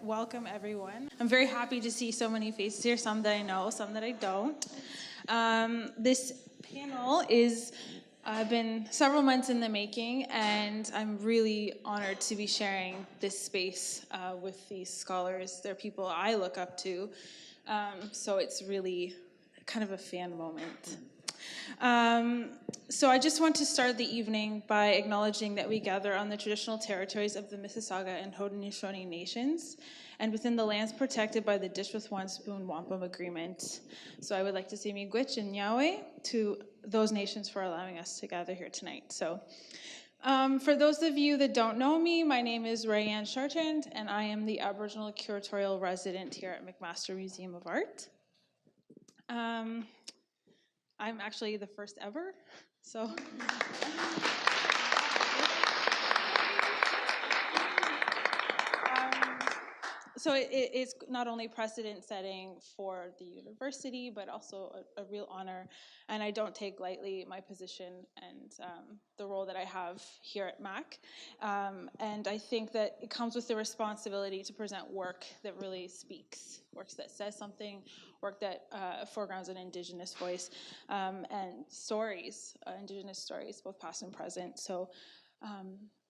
welcome everyone. I'm very happy to see so many faces here, some that I know, some that I don't. This panel is been several months in the making, and I'm really honored to be sharing this space with these scholars. They're people I look up to, so it's really kind of a fan moment. So I just want to start the evening by acknowledging that we gather on the traditional territories of the Mississauga and Haudenosaunee nations and within the lands protected by the Dish with One Spoon Wampum Agreement. So I would like to say miigwech and Yahweh to those nations for allowing us to gather here tonight. So for those of you that don't know me, my name is Rayanne Chartrand, and I am the Aboriginal curatorial resident here at McMaster Museum of Art. I'm actually the first ever, so. So it's not only precedent setting for the university, but also a real honor. And I don't take lightly my position and the role that I have here at MAC. And I think that it comes with the responsibility to present work that really speaks, work that says something, work that foregrounds an Indigenous voice, and stories, Indigenous stories, both past and present. So.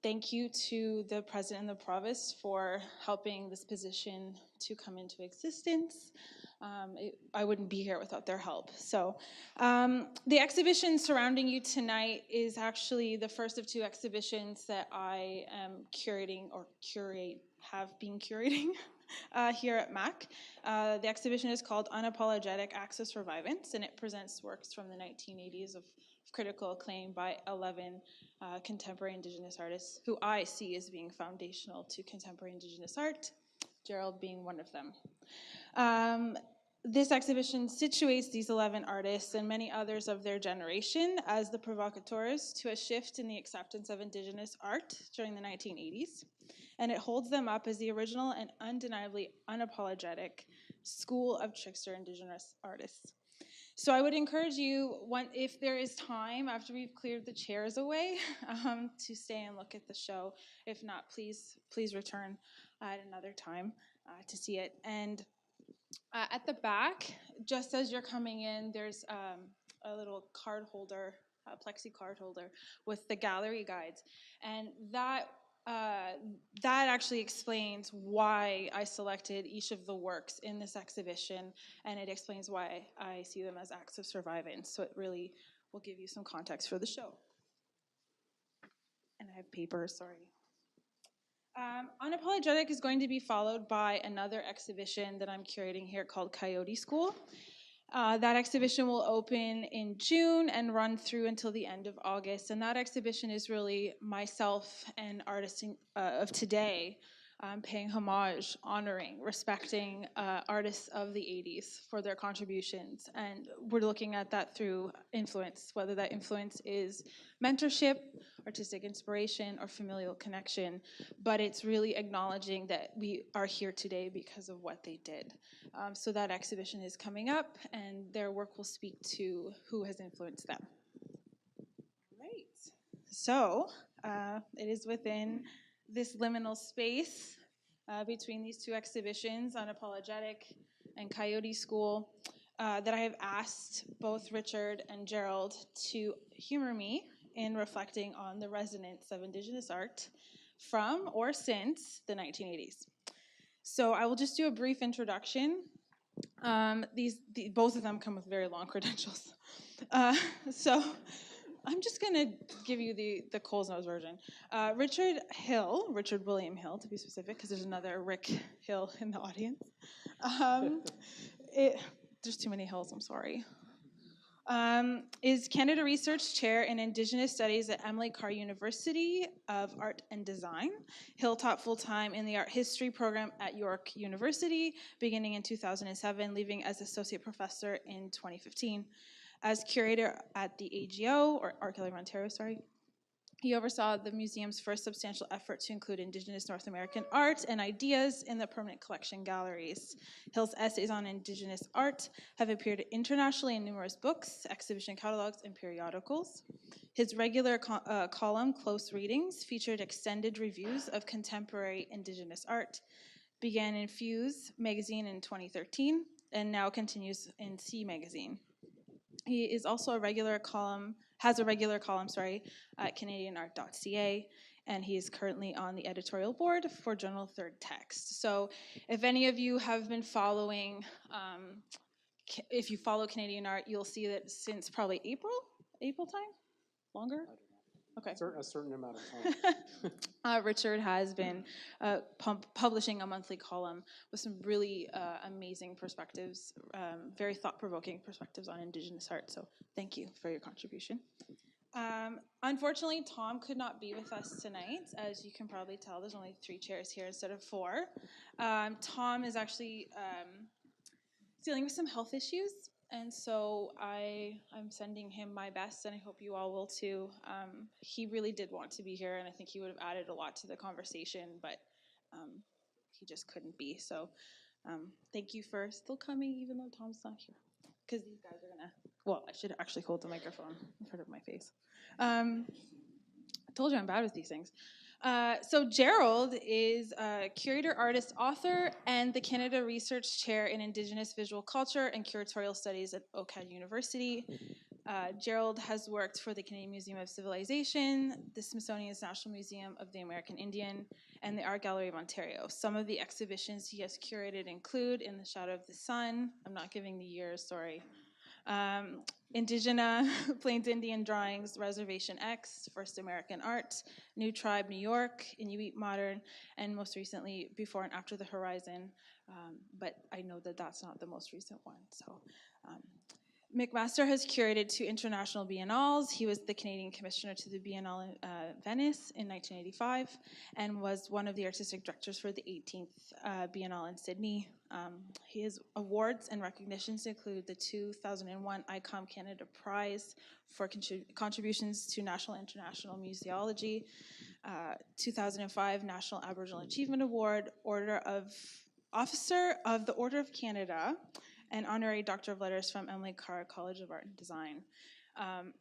Thank you to the president and the provost for helping this position to come into existence. I wouldn't be here without their help. So the exhibition surrounding you tonight is actually the first of two exhibitions that I am curating or have been curating here at MAC. The exhibition is called Unapologetic Acts of Survivance, and it presents works from the 1980s of critical acclaim by 11 contemporary Indigenous artists who I see as being foundational to contemporary Indigenous art, Gerald being one of them. This exhibition situates these 11 artists and many others of their generation as the provocateurs to a shift in the acceptance of Indigenous art during the 1980s. And it holds them up as the original and undeniably unapologetic school of trickster Indigenous artists. So I would encourage you, if there is time after we've cleared the chairs away, to stay and look at the show. If not, please return at another time to see it. And at the back, just as you're coming in, there's a little card holder, a plexi card holder with the gallery guides, and that actually explains why I selected each of the works in this exhibition, and it explains why I see them as acts of survivance. So it really will give you some context for the show. And I have papers, sorry. Unapologetic is going to be followed by another exhibition that I'm curating here called Coyote School. That exhibition will open in June and run through until the end of August. And that exhibition is really myself and artists of today paying homage, honoring, respecting artists of the 80s for their contributions. And we're looking at that through influence, whether that influence is mentorship, artistic inspiration, or familial connection. But it's really acknowledging that we are here today because of what they did. So that exhibition is coming up, and their work will speak to who has influenced them. Right. So it is within this liminal space between these two exhibitions, Unapologetic and Coyote School, that I have asked both Richard and Gerald to humor me in reflecting on the resonance of Indigenous art from or since the 1980s. So I will just do a brief introduction. Both of them come with very long credentials. So I'm just going to give you the Coles Nose version. Richard William Hill, to be specific, because there's another Rick Hill in the audience. There's too many Hills, I'm sorry. Is Canada Research Chair in Indigenous Studies at Emily Carr University of Art and Design. Hill taught full-time in the art history program at York University, beginning in 2007, leaving as associate professor in 2015. As curator at the AGO, or Art Gallery of Ontario, he oversaw the museum's first substantial effort to include Indigenous North American art and ideas in the permanent collection galleries. Hill's essays on Indigenous art have appeared internationally in numerous books, exhibition catalogs, and periodicals. His regular column, Close Readings, featured extended reviews of contemporary Indigenous art. began in Fuse magazine in 2013 and now continues in C magazine. He is also has a regular column, at CanadianArt.ca, and he is currently on the editorial board for Journal Third Text. So if any of you have been following, if you follow Canadian Art, you'll see that since probably April time? Longer? Okay. A certain amount of time. Richard has been publishing a monthly column with some really amazing perspectives, very thought-provoking perspectives on Indigenous art. So thank you for your contribution. Unfortunately, Tom could not be with us tonight. As you can probably tell, there's only 3 chairs here instead of 4. Tom is actually dealing with some health issues, and so I'm sending him my best, and I hope you all will too. He really did want to be here, and I think he would have added a lot to the conversation, but he just couldn't be. So thank you for still coming, even though Tom's not here, because these guys are gonna. Well, I should actually hold the microphone in front of my face. I told you I'm bad with these things. So Gerald is a curator, artist, author, and the Canada Research Chair in Indigenous Visual Culture and Curatorial Studies at OCAD University. Gerald has worked for the Canadian Museum of Civilization, the Smithsonian's National Museum of the American Indian, and the Art Gallery of Ontario. Some of the exhibitions he has curated include In the Shadow of the Sun. I'm not giving the years, sorry. Indigena, Plains Indian Drawings, Reservation X, First American Art, New Tribe, New York, Inuit Modern, and most recently, Before and After the Horizon. But I know that that's not the most recent one. So McMaster has curated 2 international biennales. He was the Canadian commissioner to the Biennale in Venice in 1985 and was one of the artistic directors for the 18th Biennale in Sydney. His awards and recognitions include the 2001 ICOM Canada Prize for contributions to national and international museology, 2005 National Aboriginal Achievement Award, Officer of the Order of Canada, and Honorary Doctor of Letters from Emily Carr College of Art and Design.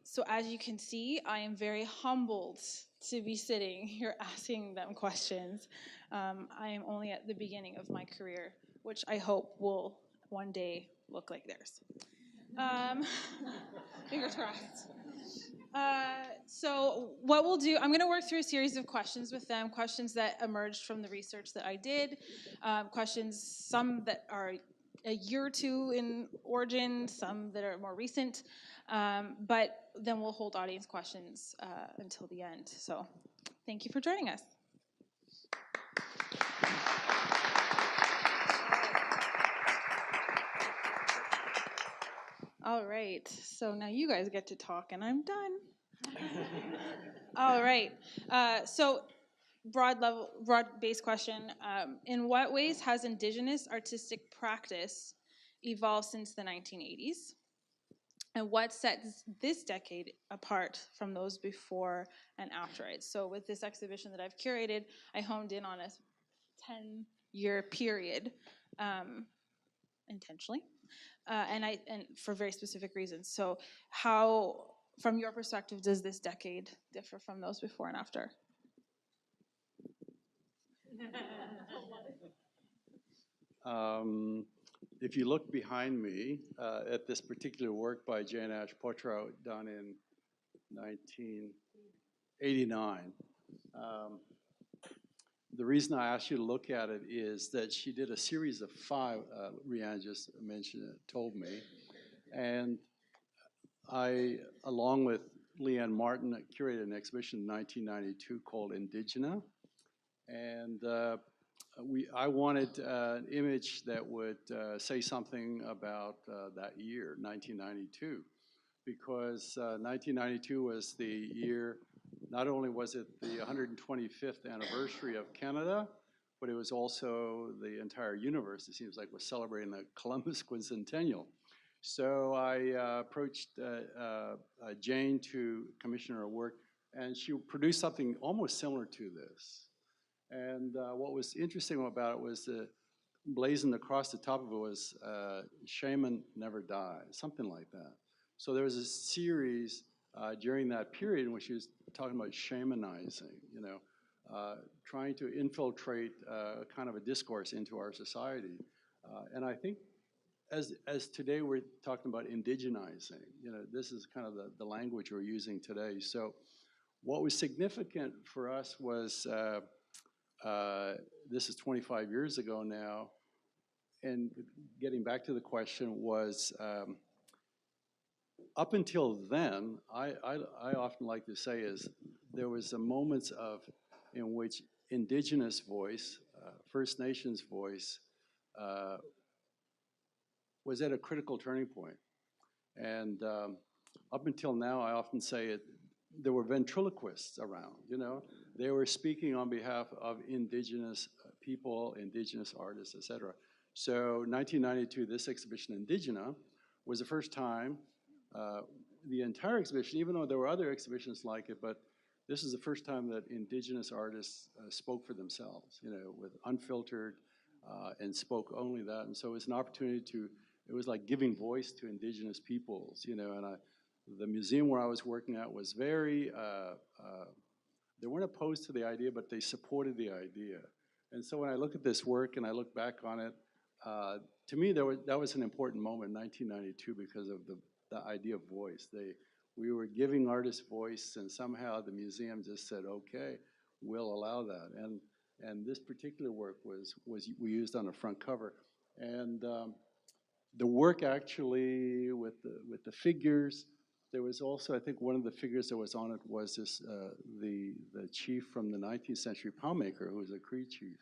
So as you can see, I am very humbled to be sitting here asking them questions. I am only at the beginning of my career, which I hope will one day look like theirs. Fingers crossed. So what we'll do, I'm going to work through a series of questions with them, questions that emerged from the research that I did, questions, some that are a year or 2 in origin, some that are more recent, but then we'll hold audience questions until the end. So thank you for joining us. All right, so now you guys get to talk and I'm done. All right, so broad-based question. In what ways has Indigenous artistic practice evolved since the 1980s? And what sets this decade apart from those before and after it? So with this exhibition that I've curated, I honed in on a 10-year period intentionally, and for very specific reasons. So how, from your perspective, does this decade differ from those before and after? If you look behind me at this particular work by Jane Ash Potro done in 1989, the reason I asked you to look at it is that she did a series of 5, Rianne just mentioned it, told me, and I, along with Leanne Martin, curated an exhibition in 1992 called Indigena, and I wanted an image that would say something about that year, 1992, because 1992 was the year, not only was it the 125th anniversary of Canada, but it was also the entire universe, it seems like, was celebrating the Columbus Quincentennial. So I approached Jane to commission her work, and she produced something almost similar to this. And what was interesting about it was blazoned across the top of it was "Shaman Never Die," something like that. So there was a series during that period in which she was talking about shamanizing, trying to infiltrate kind of a discourse into our society. And I think as today we're talking about indigenizing, this is kind of the language we're using today. So what was significant for us was, this is 25 years ago now, and getting back to the question was, up until then, I often like to say is there was a moments in which Indigenous voice, First Nations voice, was at a critical turning point. And up until now, I often say there were ventriloquists around, They were speaking on behalf of Indigenous people, Indigenous artists, etc. So 1992, this exhibition, Indigena, was the first time the entire exhibition, even though there were other exhibitions like it, but this is the first time that Indigenous artists spoke for themselves, with unfiltered and spoke only that. And so it was an opportunity it was like giving voice to Indigenous peoples, and the museum where I was working at was very, they weren't opposed to the idea, but they supported the idea. And so when I look at this work and I look back on it, to me, that was an important moment in 1992 because of the idea of voice. We were giving artists voice, and somehow the museum just said, okay, we'll allow that. And this particular work we used on the front cover. And the work actually with the figures, there was also, I think one of the figures that was on it was this, the chief from the 19th century Palmaker, who was a Cree chief.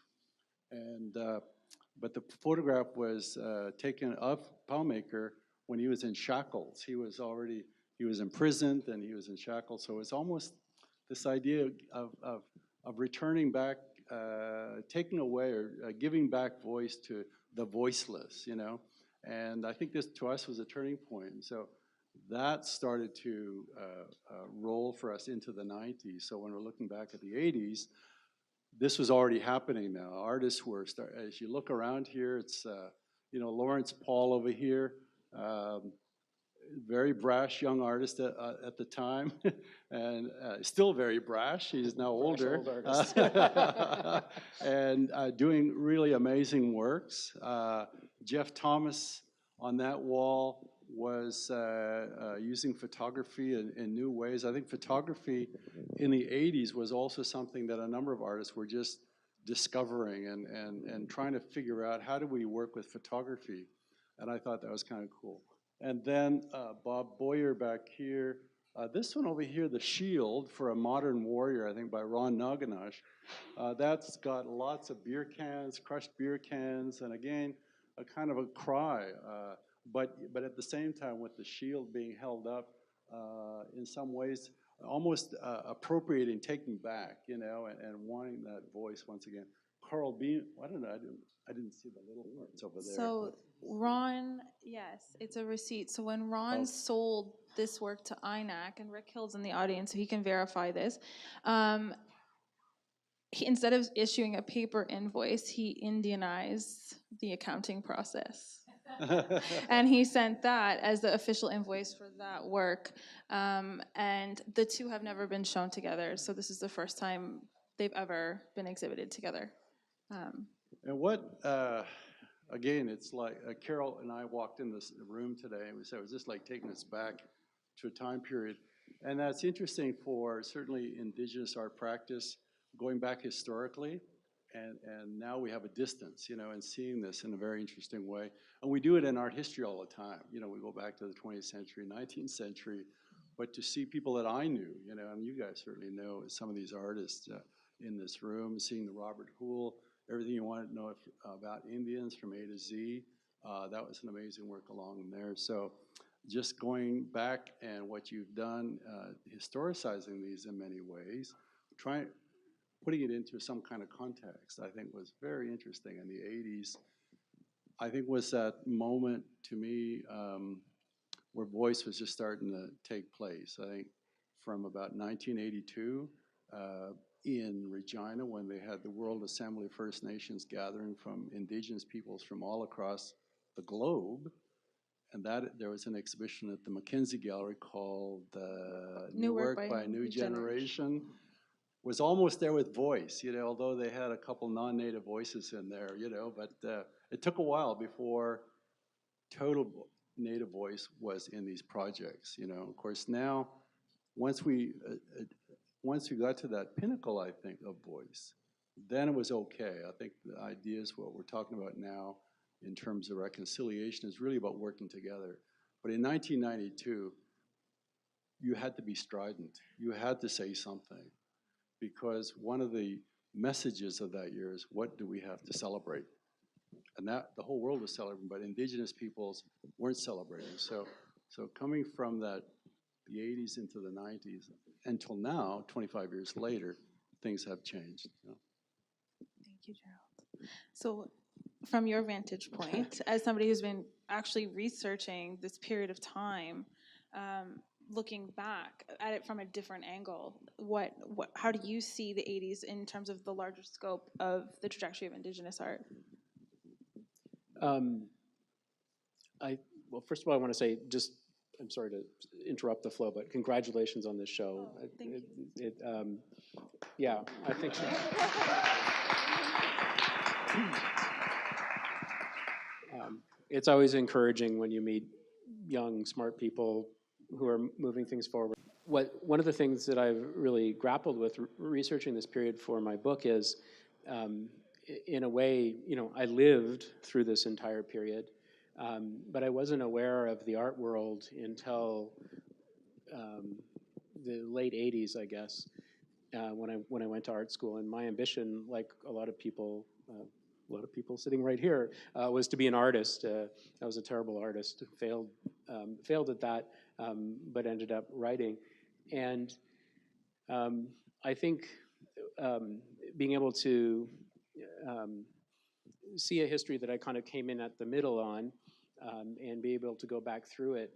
And, but the photograph was taken of Palmaker when he was in shackles. He was imprisoned and he was in shackles. So it's almost this idea of returning back, taking away or giving back voice to the voiceless, And I think this, to us, was a turning point. And so that started to roll for us into the 90s. So when we're looking back at the 80s, this was already happening now. Artists were, as you look around here, it's, Lawrence Paul over here, very brash young artist at the time, and still very brash. He's now older. And doing really amazing works. Jeff Thomas on that wall was using photography in new ways. I think photography in the 80s was also something that a number of artists were just discovering and trying to figure out, how do we work with photography? And I thought that was kind of cool. And then Bob Boyer back here. This one over here, The Shield for a Modern Warrior, I think by Ron Naganash. That's got lots of beer cans, crushed beer cans, and again, a kind of a cry. But at the same time, with the shield being held up, in some ways, almost appropriating, taking back, and wanting that voice once again. Carl Bean, I don't know, I didn't see the little words over there. So Ron, yes, it's a receipt. So when Ron sold this work to INAC, and Rick Hill's in the audience, so he can verify this, instead of issuing a paper invoice, he Indianized the accounting process. And he sent that as the official invoice for that work. And the two have never been shown together, so this is the first time they've ever been exhibited together. And what, again, it's like Carol and I walked in this room today, and we said, was this like taking us back to a time period? And that's interesting for certainly Indigenous art practice, going back historically, and now we have a distance, and seeing this in a very interesting way. And we do it in art history all the time. We go back to the 20th century, 19th century, but to see people that I knew, and you guys certainly know some of these artists in this room, seeing the Robert Houle, everything you want to know about Indians from A to Z, that was an amazing work along there. So just going back and what you've done, historicizing these in many ways, putting it into some kind of context, I think was very interesting in the 80s. I think was that moment to me where voice was just starting to take place. I think from about 1982 in Regina, when they had the World Assembly of First Nations gathering from Indigenous peoples from all across the globe, and that there was an exhibition at the Mackenzie Gallery called New Work by New Generation. was almost there with voice, although they had a couple non-native voices in there, but it took a while before total native voice was in these projects, Of course, now, once we got to that pinnacle, I think, of voice, then it was okay. I think the idea is what we're talking about now in terms of reconciliation is really about working together. But in 1992, you had to be strident. You had to say something, because one of the messages of that year is, what do we have to celebrate? And that the whole world was celebrating, but Indigenous peoples weren't celebrating. So coming from the 80s into the 90s until now, 25 years later, things have changed. Thank you, Gerald. So from your vantage point, as somebody who's been actually researching this period of time, looking back at it from a different angle, how do you see the 80s in terms of the larger scope of the trajectory of Indigenous art? Well, first of all, I want to say I'm sorry to interrupt the flow, but congratulations on this show. Oh, thank you. Yeah, I think so. It's always encouraging when you meet young, smart people who are moving things forward. One of the things that I've really grappled with researching this period for my book is, in a way, I lived through this entire period, but I wasn't aware of the art world until the late 80s, I guess, when I went to art school. And my ambition, like a lot of people sitting right here, was to be an artist. I was a terrible artist, failed at that, but ended up writing. And I think being able to see a history that I kind of came in at the middle on, and be able to go back through it,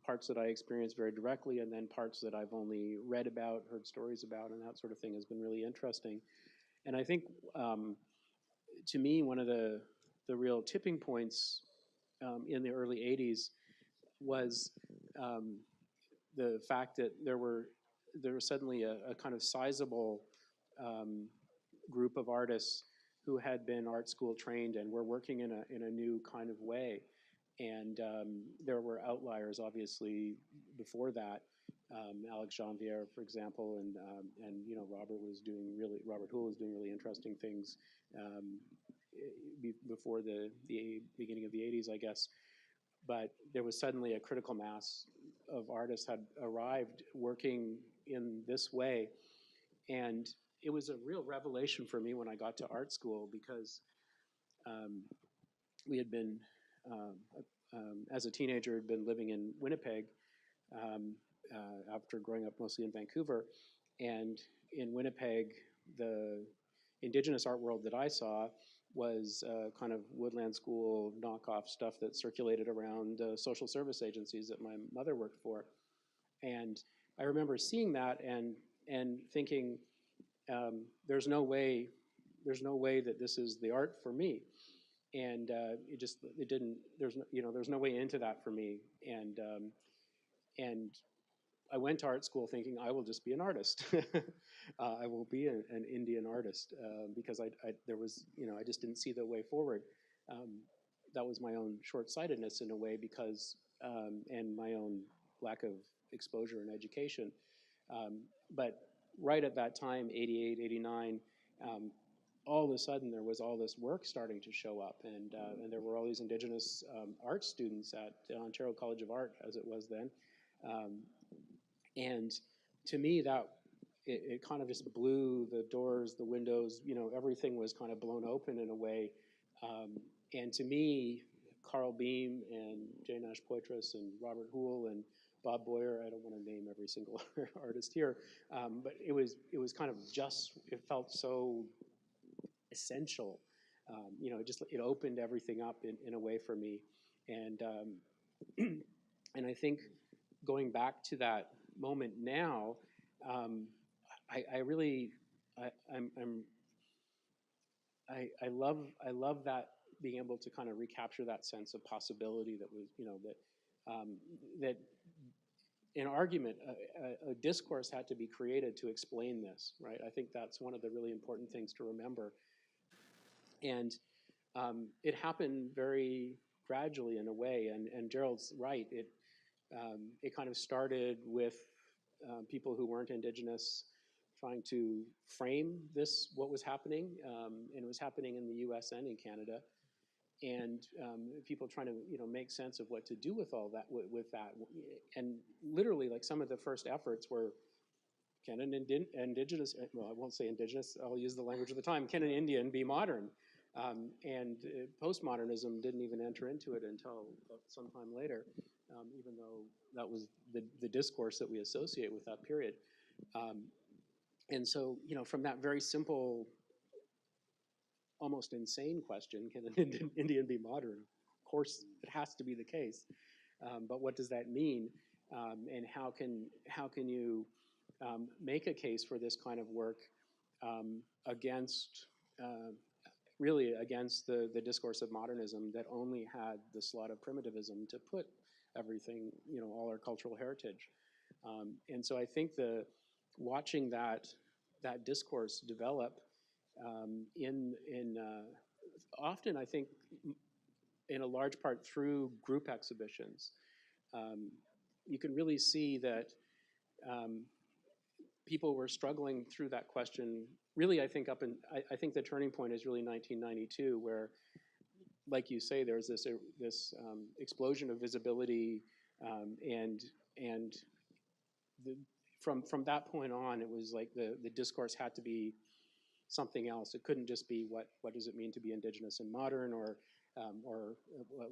parts that I experienced very directly, and then parts that I've only read about, heard stories about, and that sort of thing has been really interesting. And I think, to me, one of the real tipping points in the early 80s was the fact that there was suddenly a kind of sizable group of artists who had been art school trained and were working in a new kind of way. And there were outliers, obviously, before that. Alex Janvier, for example, and Robert Houle was doing really interesting things before the beginning of the 80s, I guess. But there was suddenly a critical mass of artists had arrived working in this way. And it was a real revelation for me when I got to art school, because we had been, as a teenager, had been living in Winnipeg after growing up mostly in Vancouver. And in Winnipeg, the Indigenous art world that I saw was kind of Woodland School knockoff stuff that circulated around social service agencies that my mother worked for. And I remember seeing that and thinking, there's no way that this is the art for me. And there's no way into that for me. And I went to art school thinking I will just be an artist. I will be an Indian artist, because I just didn't see the way forward. That was my own short-sightedness in a way, because and my own lack of exposure and education. But right at that time, 88, 89, all of a sudden there was all this work starting to show up, and there were all these Indigenous art students at Ontario College of Art, as it was then. And to me, it kind of just blew the doors, the windows, everything was kind of blown open in a way. And to me, Carl Beam and Jay Nash Poitras and Robert Houle and Bob Boyer, I don't want to name every single artist here, but it was kind of it felt so essential. It opened everything up in a way for me. And and I think going back to that moment now, I love that, being able to kind of recapture that sense of possibility that was, that an argument, a discourse had to be created to explain this, right? I think that's one of the really important things to remember. And it happened very gradually in a way, and Gerald's right. It kind of started with people who weren't Indigenous trying to frame what was happening, and it was happening in the U.S. and in Canada, and people trying to make sense of what to do with all that, with that, and literally like some of the first efforts were, can an Indigenous, well, I won't say Indigenous, I'll use the language of the time, can an Indian be modern? And postmodernism didn't even enter into it until sometime later, even though that was the discourse that we associate with that period. And so, from that very simple, almost insane question, can an Indian be modern? Of course, it has to be the case. But what does that mean? And how can you make a case for this kind of work against, really against the discourse of modernism that only had the slot of primitivism to put everything, all our cultural heritage. And so I think watching that discourse develop often, I think, in a large part through group exhibitions, you can really see that people were struggling through that question. Really, I think I think the turning point is really 1992, where, like you say, there's this explosion of visibility, and from that point on, it was like the discourse had to be something else. It couldn't just be what does it mean to be Indigenous and modern, or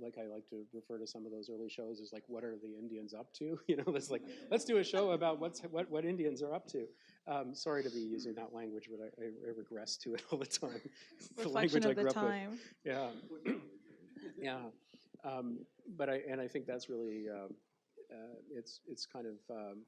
like I like to refer to some of those early shows as like, what are the Indians up to? It's like, let's do a show about what Indians are up to. Sorry to be using that language, but I regress to it all the time. The language I grew up with. Yeah, yeah. But I think that's really it's kind of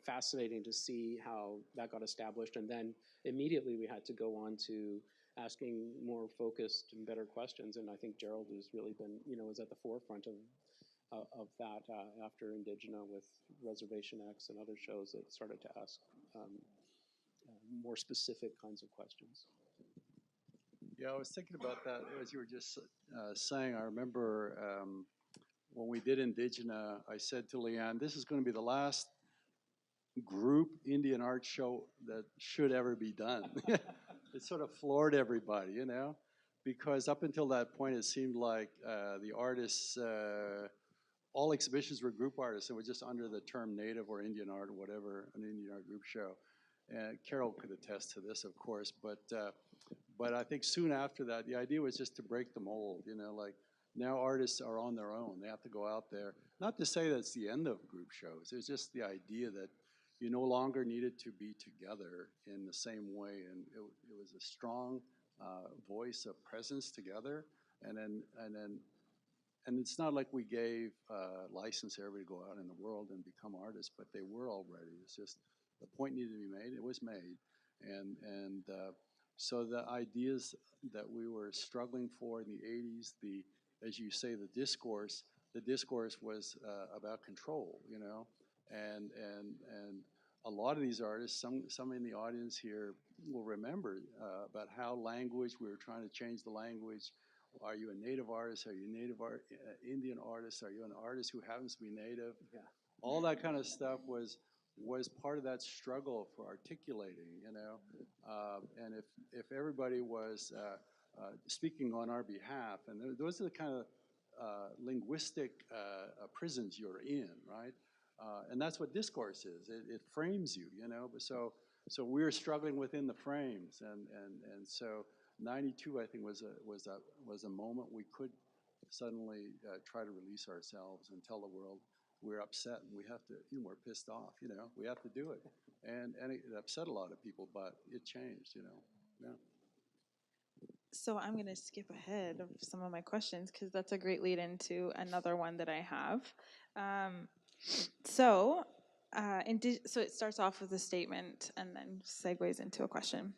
fascinating to see how that got established, and then immediately we had to go on to asking more focused and better questions. And I think Gerald has really been, is at the forefront of that after Indigena with Reservation X and other shows that started to ask more specific kinds of questions. Yeah, I was thinking about that as you were just saying. I remember when we did Indigena, I said to Leanne, this is going to be the last group Indian art show that should ever be done. It sort of floored everybody, because up until that point, it seemed like the artists, all exhibitions were group artists, and were just under the term Native or Indian art or whatever, an Indian art group show. And Carol could attest to this, of course, but I think soon after that, the idea was just to break the mold, like now artists are on their own. They have to go out there. Not to say that's the end of group shows. It's just the idea that you no longer needed to be together in the same way, and it was a strong voice of presence together, and it's not like we gave license to everybody to go out in the world and become artists, but they were already. It's just the point needed to be made. It was made, and so the ideas that we were struggling for in the 80s, as you say, the discourse was about control, and a lot of these artists, some in the audience here will remember about how language, we were trying to change the language. Are you a Native artist? Are you a Indian artist? Are you an artist who happens to be Native? Yeah. All that kind of stuff was part of that struggle for articulating, and if everybody was speaking on our behalf, and those are the kind of linguistic prisons you're in, right? And that's what discourse is. It frames you, So we're struggling within the frames, and so 92, I think, was a moment we could suddenly try to release ourselves and tell the world we're upset and we have to, we're pissed off, we have to do it, and it upset a lot of people, but it changed, Yeah. So I'm going to skip ahead of some of my questions because that's a great lead into another one that I have. So it starts off with a statement and then segues into a question.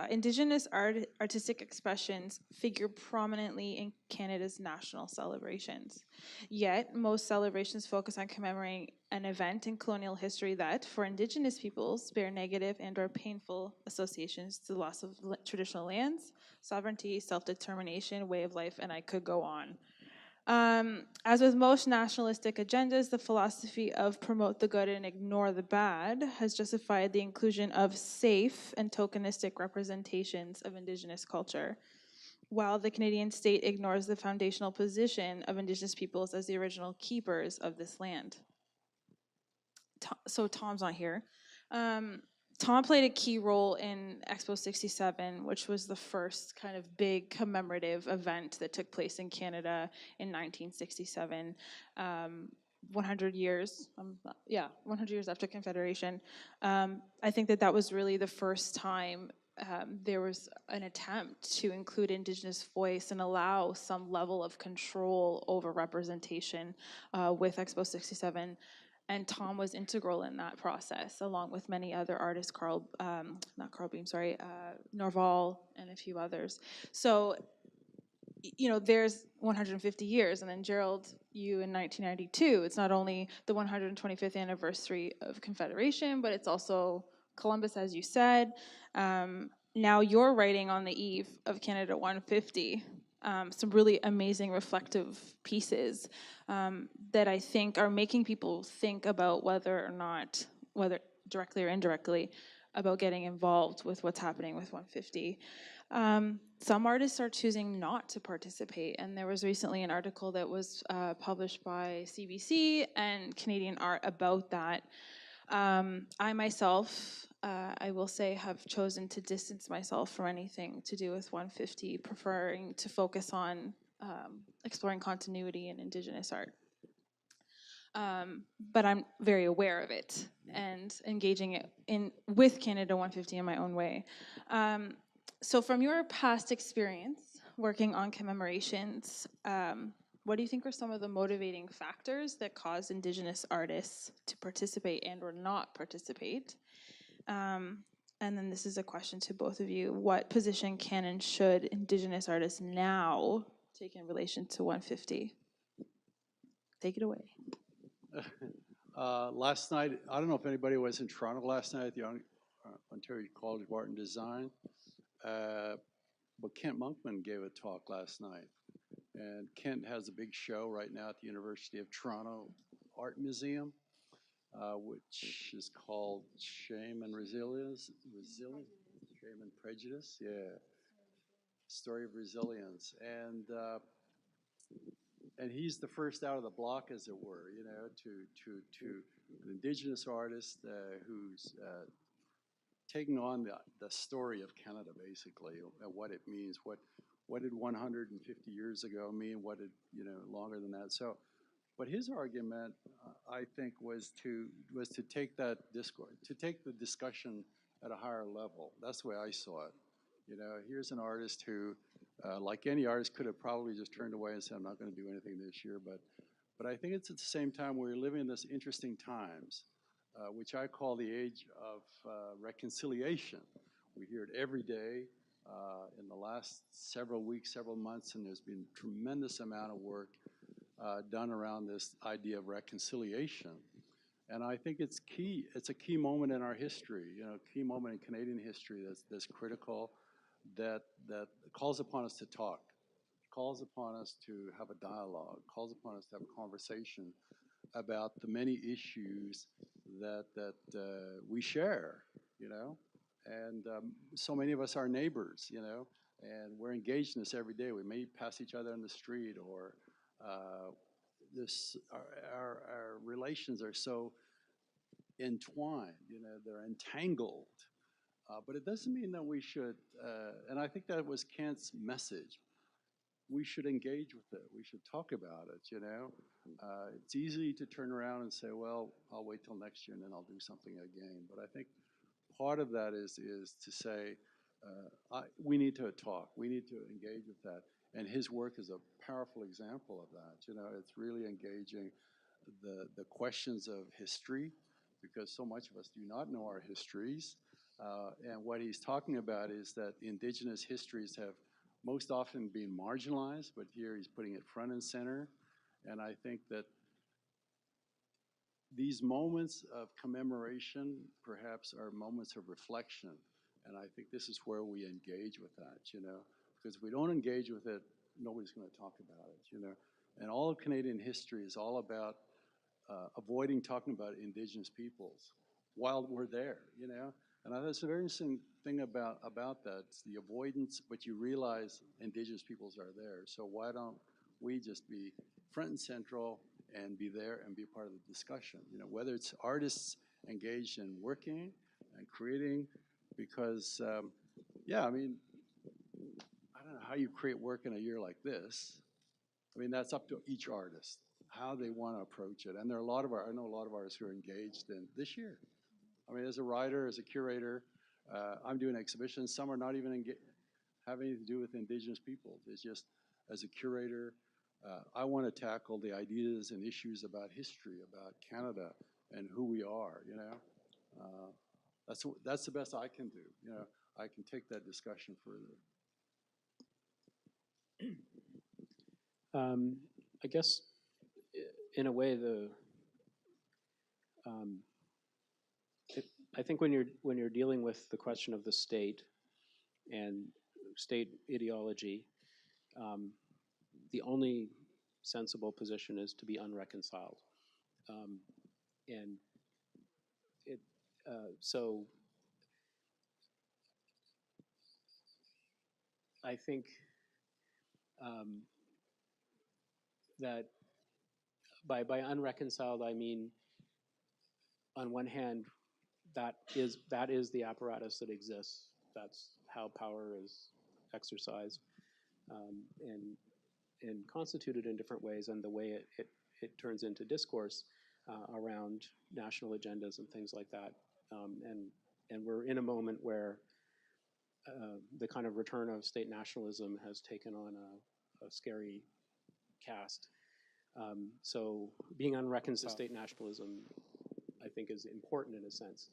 Indigenous artistic expressions figure prominently in Canada's national celebrations. Yet, most celebrations focus on commemorating an event in colonial history that, for Indigenous peoples, bear negative and or painful associations to the loss of traditional lands, sovereignty, self-determination, way of life, and I could go on. As with most nationalistic agendas, the philosophy of promote the good and ignore the bad has justified the inclusion of safe and tokenistic representations of Indigenous culture, while the Canadian state ignores the foundational position of Indigenous peoples as the original keepers of this land. So Tom's not here. Tom played a key role in Expo 67, which was the first kind of big commemorative event that took place in Canada in 1967. 100 years, 100 years after Confederation. I think that was really the first time there was an attempt to include Indigenous voice and allow some level of control over representation with Expo 67. And Tom was integral in that process, along with many other artists, Norval and a few others. So, you know, there's 150 years, and then Gerald, you in 1992, it's not only the 125th anniversary of Confederation, but it's also Columbus, as you said. Now you're writing on the eve of Canada 150. Some really amazing reflective pieces that I think are making people think about whether directly or indirectly, about getting involved with what's happening with 150. Some artists are choosing not to participate, and there was recently an article that was published by CBC and Canadian Art about that. I myself, I will say, have chosen to distance myself from anything to do with 150, preferring to focus on exploring continuity in Indigenous art. But I'm very aware of it and engaging it with Canada 150 in my own way. So from your past experience working on commemorations, what do you think are some of the motivating factors that cause Indigenous artists to participate and or not participate? And then this is a question to both of you. What position can and should Indigenous artists now take in relation to 150? Take it away. Last night, I don't know if anybody was in Toronto last night at the Ontario College of Art and Design, but Kent Monkman gave a talk last night. And Kent has a big show right now at the University of Toronto Art Museum, which is called Shame and Resilience. Shame and Prejudice, yeah. Story of Resilience. And he's the first out of the block, as it were, you know, to an Indigenous artist who's taking on the story of Canada, basically, what it means, what did 150 years ago mean, what did, you know, longer than that. So, but his argument, I think, was to take that discourse, to take the discussion at a higher level. That's the way I saw it. You know, here's an artist who, like any artist, could have probably just turned away and said, I'm not going to do anything this year. But I think it's at the same time we're living in this interesting times, which I call the age of reconciliation. We hear it every day in the last several weeks, several months, and there's been a tremendous amount of work done around this idea of reconciliation. And I think it's key. It's a key moment in our history, you know, a key moment in Canadian history that's critical, that calls upon us to talk, calls upon us to have a dialogue, calls upon us to have a conversation about the many issues that we share, you know. And so many of us are neighbors, you know, and we're engaged in this every day. We may pass each other on the street, or our relations are so entwined, you know, they're entangled. But it doesn't mean that we should, and I think that was Kant's message, we should engage with it. We should talk about it, you know. It's easy to turn around and say, well, I'll wait till next year and then I'll do something again. But I think part of that is to say, we need to talk. We need to engage with that. And his work is a powerful example of that. You know, it's really engaging the questions of history, because so much of us do not know our histories. And what he's talking about is that indigenous histories have most often been marginalized, but here he's putting it front and center. And I think that these moments of commemoration perhaps are moments of reflection. And I think this is where we engage with that, because if we don't engage with it, nobody's going to talk about it. And all of Canadian history is all about avoiding talking about indigenous peoples while we're there, And that's a very interesting thing about that. It's the avoidance, but you realize indigenous peoples are there. So why don't we just be front and central and be there and be part of the discussion? Whether it's artists engaged in working and creating, because, I mean, I don't know how you create work in a year like this. I mean, that's up to each artist, how they want to approach it. And there are I know a lot of artists who are engaged in this year. I mean, as a writer, as a curator, I'm doing exhibitions. Some are not even have anything to do with indigenous peoples. It's just, as a curator, I want to tackle the ideas and issues about history, about Canada, and who we are, That's the best I can do, I can take that discussion further. I guess, in a way, I think when you're dealing with the question of the state and state ideology, the only sensible position is to be unreconciled, and so I think that by unreconciled I mean, on one hand, that is the apparatus that exists. That's how power is exercised and constituted in different ways, and the way it turns into discourse around national agendas and things like that. And we're in a moment where the kind of return of state nationalism has taken on a scary cast. So being unreconciled, state nationalism, I think, is important in a sense.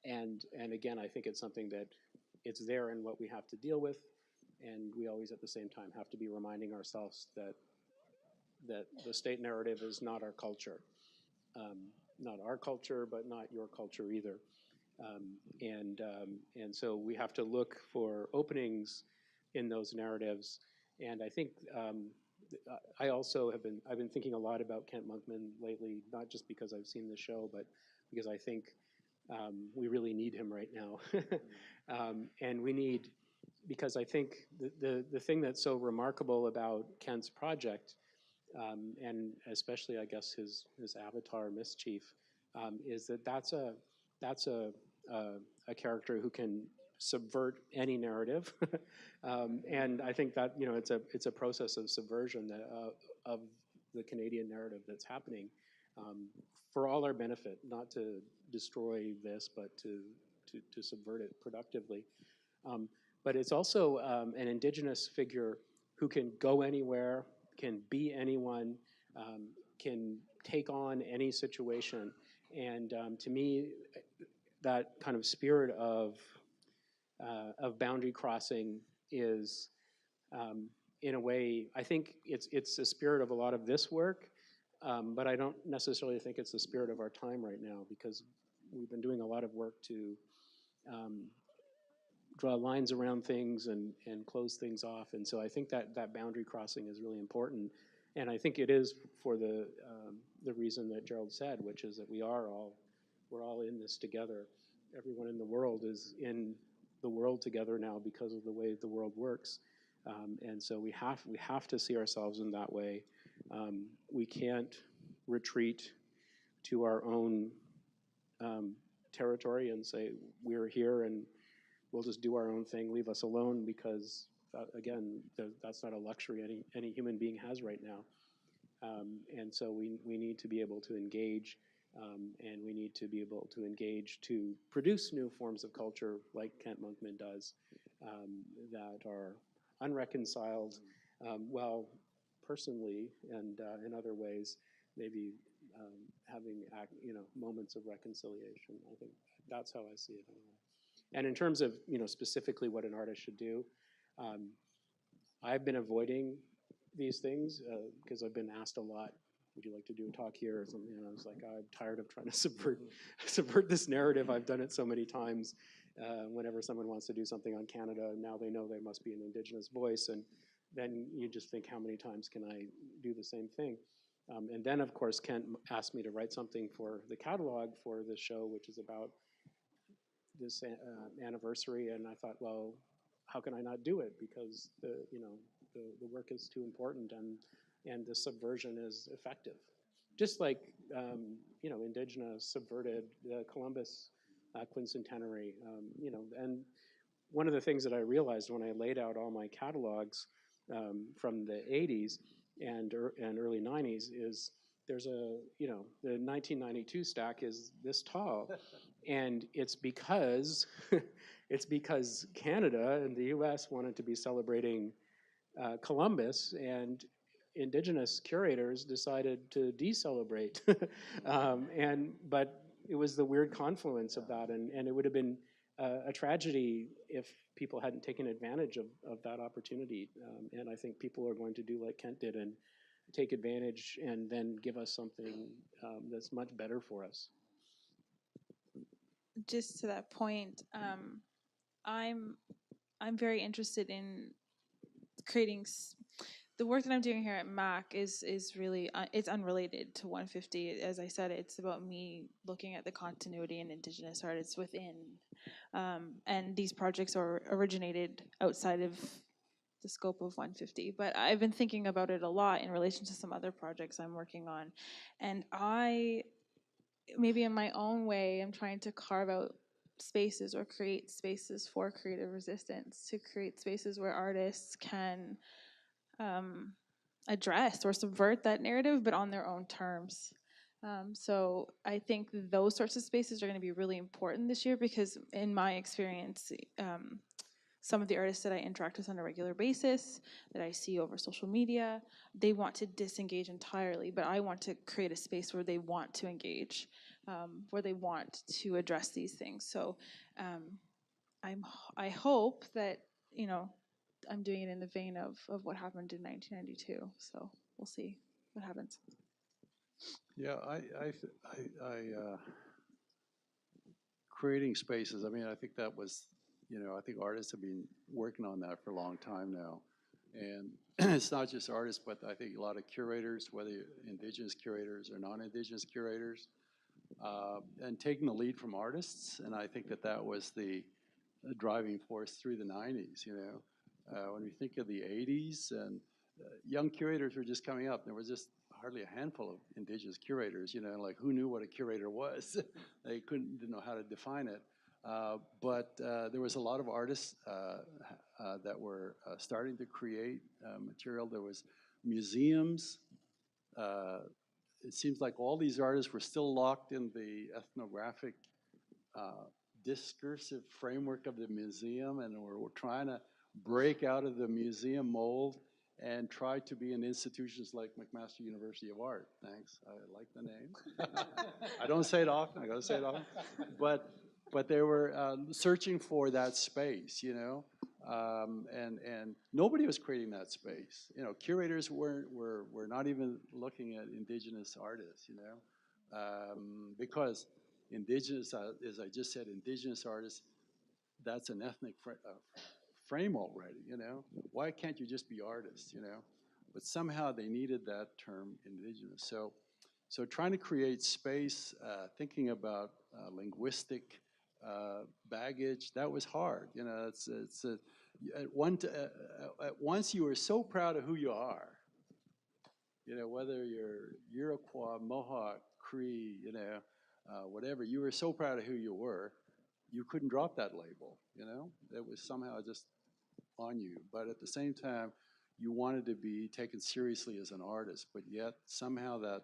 And again, I think it's something that it's there in what we have to deal with, and we always at the same time have to be reminding ourselves that the state narrative is not our culture. Not our culture, but not your culture either. And so we have to look for openings in those narratives. And I think I've been thinking a lot about Kent Monkman lately, not just because I've seen the show, but because I think we really need him right now. And because I think the thing that's so remarkable about Kent's project, and especially I guess his avatar Mischief, is that's a character who can subvert any narrative, and I think that it's a process of subversion of the Canadian narrative that's happening for all our benefit, not to destroy this, but to subvert it productively. But it's also an Indigenous figure who can go anywhere, can be anyone, can take on any situation, and to me, that kind of spirit of boundary crossing is, in a way, I think it's the spirit of a lot of this work, but I don't necessarily think it's the spirit of our time right now, because we've been doing a lot of work to draw lines around things and close things off, and so I think that boundary crossing is really important, and I think it is for the reason that Gerald said, which is that we're all in this together. Everyone in the world is in the world together now because of the way the world works, and so we have to see ourselves in that way. We can't retreat to our own territory and say we're here and we'll just do our own thing, leave us alone, because again, that's not a luxury any human being has right now. And so we need to be able to engage, and we need to be able to engage to produce new forms of culture like Kent Monkman does, that are unreconciled, well, personally and in other ways, maybe having moments of reconciliation. I think that's how I see it anyway. And in terms of, specifically what an artist should do, I've been avoiding these things because I've been asked a lot, would you like to do a talk here or something? And I was like, I'm tired of trying to subvert this narrative. I've done it so many times. Whenever someone wants to do something on Canada, now they know they must be an Indigenous voice, and then you just think, how many times can I do the same thing? And then, of course, Kent asked me to write something for the catalog for this show, which is about this anniversary, and I thought, well, how can I not do it? Because the work is too important, and the subversion is effective. Just like Indigenous subverted the Columbus quincentenary, and one of the things that I realized when I laid out all my catalogs from the 80s and early 90s is there's the 1992 stack is this tall, and it's because Canada and the U.S. wanted to be celebrating Columbus, and Indigenous curators decided to decelerate, but it was the weird confluence of that, and it would have been a tragedy if people hadn't taken advantage of that opportunity. And I think people are going to do like Kent did and take advantage and then give us something that's much better for us. Just to that point, I'm very interested in creating. The work that I'm doing here at MAC is really it's unrelated to 150. As I said, it's about me looking at the continuity and Indigenous artists within, and these projects are originated outside of the scope of 150. But I've been thinking about it a lot in relation to some other projects I'm working on, and maybe in my own way, I'm trying to carve out spaces or create spaces for creative resistance, to create spaces where artists can address or subvert that narrative, but on their own terms. So I think those sorts of spaces are going to be really important this year because in my experience, some of the artists that I interact with on a regular basis, that I see over social media, they want to disengage entirely, but I want to create a space where they want to engage, where they want to address these things. So I hope that, I'm doing it in the vein of what happened in 1992. So we'll see what happens. Yeah, creating spaces. I mean, I think that was, I think artists have been working on that for a long time now, and it's not just artists, but I think a lot of curators, whether Indigenous curators or non-Indigenous curators, and taking the lead from artists. And I think that was the driving force through the 90s. When we think of the 80s, and young curators were just coming up, there was just hardly a handful of Indigenous curators, like who knew what a curator was? They didn't know how to define it. But there was a lot of artists that were starting to create material. There was museums. It seems like all these artists were still locked in the ethnographic discursive framework of the museum, and we're trying to break out of the museum mold and try to be in institutions like McMaster University of Art. Thanks, I like the name. I don't say it often, I gotta say it often. But they were searching for that space, and nobody was creating that space. Curators were not even looking at Indigenous artists, because Indigenous, as I just said, Indigenous artists, that's an ethnic frame already, Why can't you just be artists, But somehow they needed that term Indigenous. So trying to create space, thinking about linguistic baggage, that was hard. At once you were so proud of who you are, whether you're Iroquois, Mohawk, Cree, whatever, you were so proud of who you were, you couldn't drop that label, It was somehow just on you. But at the same time, you wanted to be taken seriously as an artist, but yet somehow that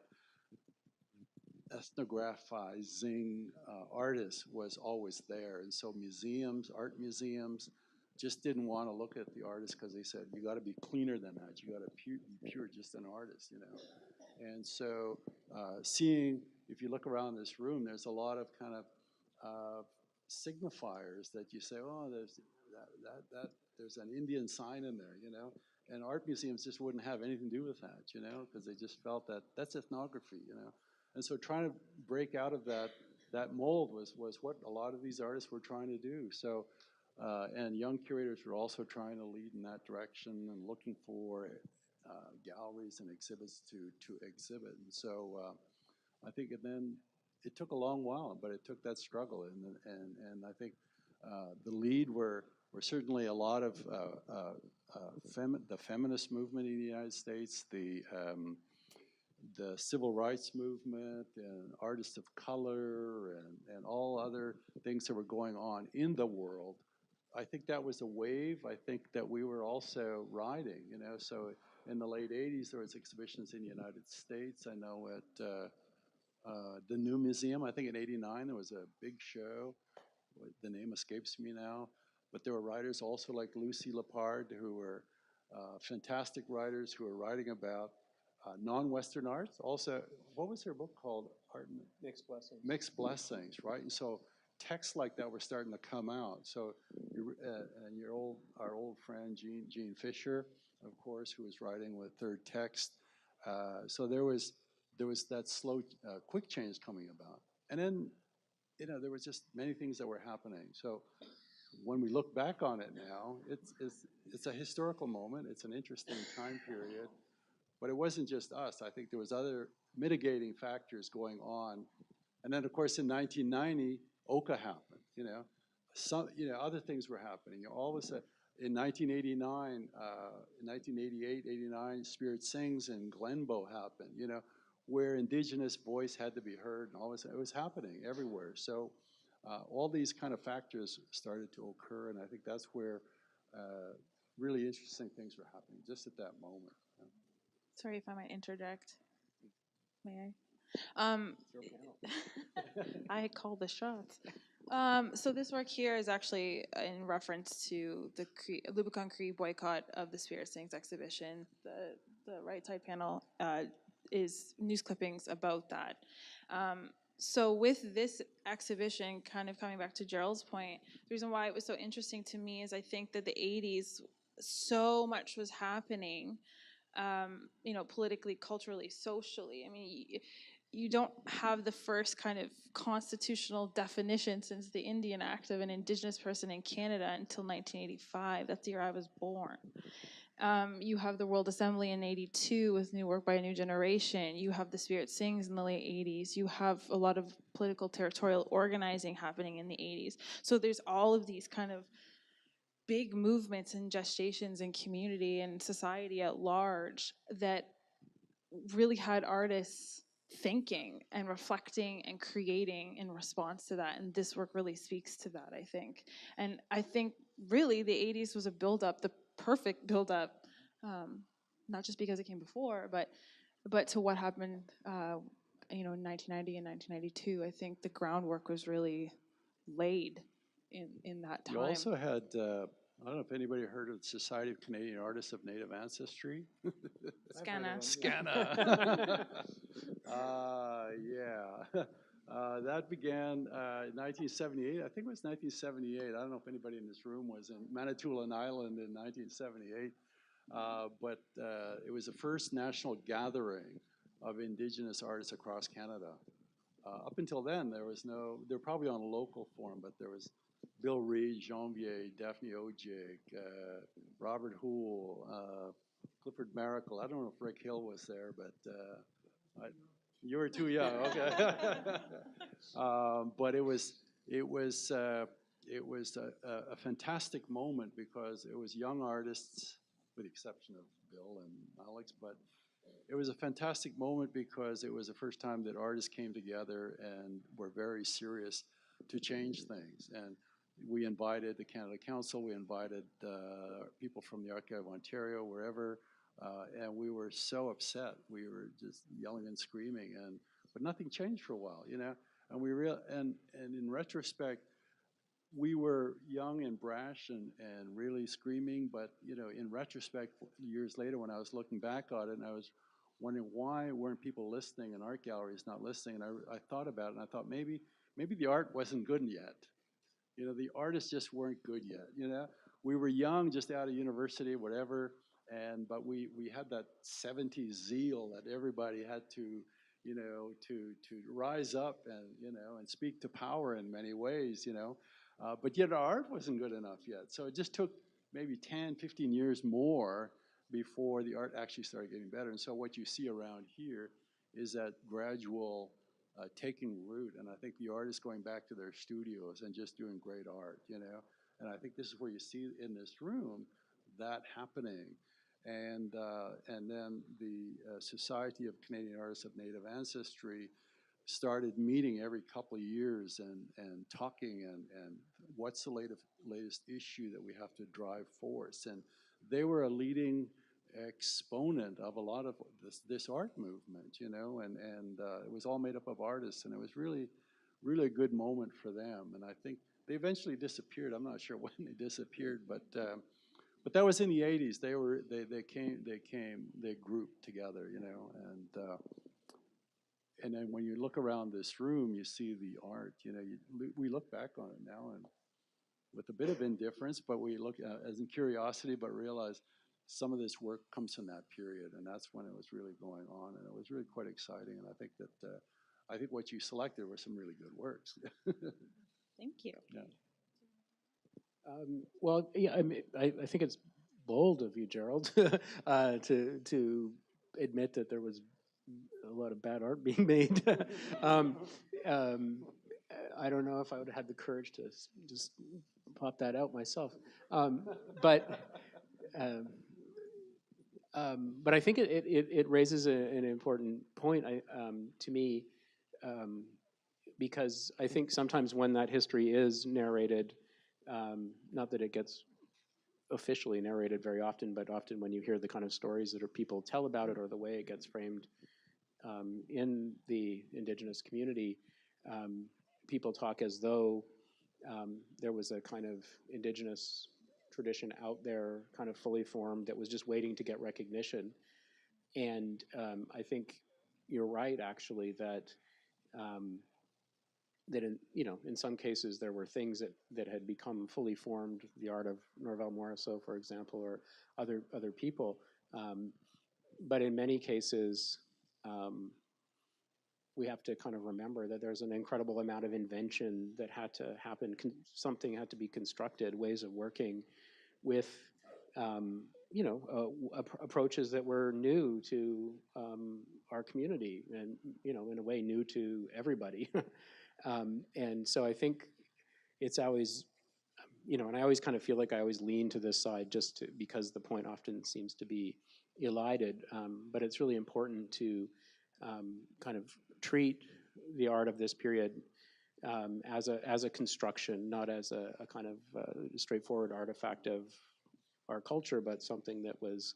ethnographizing artist was always there. And so museums, art museums, just didn't want to look at the artist because they said, you got to be cleaner than that. You got to be pure, just an artist, And so seeing, if you look around this room, there's a lot of kind of signifiers that you say, oh, there's an Indian sign in there, and art museums just wouldn't have anything to do with that, because they just felt that that's ethnography, and so trying to break out of that mold was what a lot of these artists were trying to do. So, and young curators were also trying to lead in that direction and looking for galleries and exhibits to exhibit. And so I think it took a long while, but it took that struggle. And I think the lead were certainly a lot of the feminist movement in the United States, the civil rights movement, and artists of color, and all other things that were going on in the world. I think that was a wave. I think that we were also riding, So in the late 80s, there was exhibitions in the United States. I know at the New Museum, I think in 89, there was a big show. The name escapes me now. But there were writers also like Lucy Lepard, who were fantastic writers who were writing about non-Western arts. Also, what was her book called? Mixed Blessings. Mixed Blessings, right? And so texts like that were starting to come out. So, and our old friend Jean Fisher, of course, who was writing with Third Text. So there was that slow, quick change coming about, and then there was just many things that were happening. So when we look back on it now, it's a historical moment. It's an interesting time period. But it wasn't just us. I think there was other mitigating factors going on. And then, of course, in 1990, Oka happened, Some, other things were happening. All of a sudden, in 1989, 1988, 89, Spirit Sings in Glenbow happened, where indigenous voice had to be heard. And all of a sudden, it was happening everywhere. So all these kind of factors started to occur. And I think that's where really interesting things were happening just at that moment. Sorry if I might interject. May I? I call the shots. So this work here is actually in reference to the Lubicon Cree boycott of the Spirit Sings exhibition. The right side panel is news clippings about that. So with this exhibition, kind of coming back to Gerald's point, the reason why it was so interesting to me is I think that the 80s, so much was happening, politically, culturally, socially. I mean, you don't have the first kind of constitutional definition since the Indian Act of an Indigenous person in Canada until 1985. That's the year I was born. You have the World Assembly in 82 with New Work by a New Generation. You have the Spirit Sings in the late 80s. You have a lot of political territorial organizing happening in the 80s. So there's all of these kind of big movements and gestations in community and society at large that really had artists thinking and reflecting and creating in response to that. And this work really speaks to that, I think. And I think really the 80s was a build-up, the perfect build-up, not just because it came before, but to what happened in 1990 and 1992. I think the groundwork was really laid in that time. You also had, I don't know if anybody heard of the Society of Canadian Artists of Native Ancestry. SCANA. SCANA. Yeah. That began in 1978. I think it was 1978. I don't know if anybody in this room was in Manitoulin Island in 1978. But it was the first national gathering of Indigenous artists across Canada. Up until then, they were probably on a local forum, but there was Bill Reed, Janvier, Daphne Ojik, Robert Houle, Clifford Maracle. I don't know if Rick Hill was there, but you were too young. Okay. But it was a fantastic moment because it was young artists, with the exception of Bill and Alex, but it was a fantastic moment because it was the first time that artists came together and were very serious to change things. And we invited the Canada Council, we invited people from the Archive of Ontario, wherever, and we were so upset. We were just yelling and screaming, but nothing changed for a while, And and in retrospect, we were young and brash and really screaming, but in retrospect, years later, when I was looking back on it, and I was wondering why weren't people listening and art galleries not listening, and I thought about it, and I thought maybe maybe the art wasn't good yet. You know, the artists just weren't good yet. You know, we were young, just out of university, whatever, but we had that '70s zeal that everybody had to, you know, to rise up and, you know, and speak to power in many ways. You know, but yet our art wasn't good enough yet. So it just took maybe 10, 15 years more before the art actually started getting better. And so what you see around here is that gradual taking root. And I think the artists going back to their studios and just doing great art, you know. And I think this is where you see in this room that happening. And then the Society of Canadian Artists of Native Ancestry started meeting every couple of years and talking and what's the latest issue that we have to drive force. And they were a leading exponent of a lot of this art movement, you know, and it was all made up of artists, and it was really a good moment for them. And I think they eventually disappeared. I'm not sure when they disappeared, but that was in the '80s. They grouped together, you know, and then when you look around this room, you see the art. You know, we look back on it now and with a bit of indifference, but we look as in curiosity, but realize some of this work comes from that period, and that's when it was really going on, and it was really quite exciting. And I think that what you selected were some really good works. Thank you. Yeah. Well, yeah, I think it's bold of you, Gerald, to admit that there was a lot of bad art being made. I don't know if I would have had the courage to just pop that out myself, but I think it raises an important point to me, because I think sometimes when that history is narrated, not that it gets officially narrated very often, but often when you hear the kind of stories that people tell about it or the way it gets framed in the Indigenous community, people talk as though there was a kind of Indigenous tradition out there, kind of fully formed, that was just waiting to get recognition. And I think you're right, actually, that in some cases there were things that had become fully formed, the art of Norval Morrisseau, for example, or other people. But in many cases, we have to kind of remember that there's an incredible amount of invention that had to happen. Something had to be constructed, ways of working with, approaches that were new to our community and, in a way new to everybody. And so I think it's always, and I always kind of feel like I always lean to this side because the point often seems to be elided. But it's really important to kind of treat the art of this period as a construction, not as a kind of straightforward artifact of our culture, but something that was,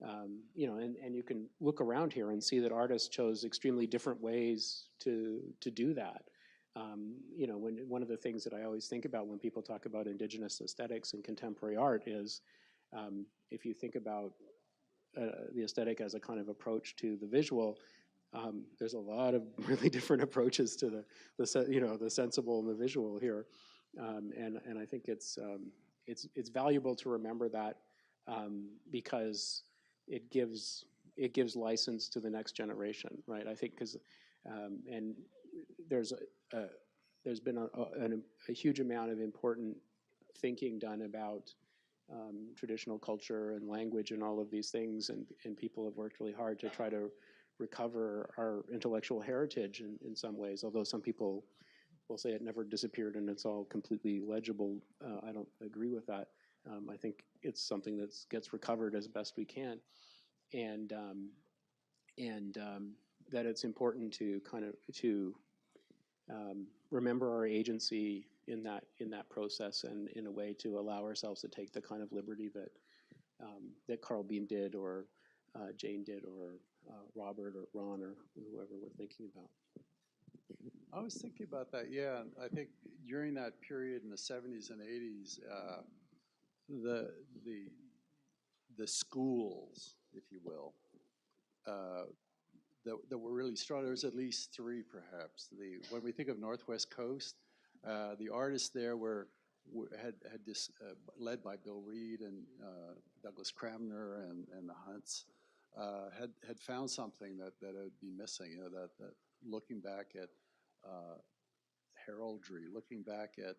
and you can look around here and see that artists chose extremely different ways to do that. When one of the things that I always think about when people talk about Indigenous aesthetics and contemporary art is, if you think about the aesthetic as a kind of approach to the visual, there's a lot of really different approaches to the sensible and the visual here, and I think it's valuable to remember that because it gives license to the next generation, right? I think because and there's been a huge amount of important thinking done about traditional culture and language and all of these things, and people have worked really hard to try to recover our intellectual heritage in some ways, although some people will say it never disappeared and it's all completely legible. I don't agree with that. I think it's something that gets recovered as best we can, and that it's important to kind of remember our agency in that process, and in a way to allow ourselves to take the kind of liberty that Carl Beam did, or Jane did, or Robert or Ron or whoever we're thinking about. I was thinking about that, yeah. And I think during that period in the '70s and '80s, the schools, if you will, that were really strong. There's at least three, perhaps. When we think of Northwest Coast, the artists there had this led by Bill Reed and Douglas Cramner and the Hunts had found something that would be missing. You know, that looking back at heraldry, looking back at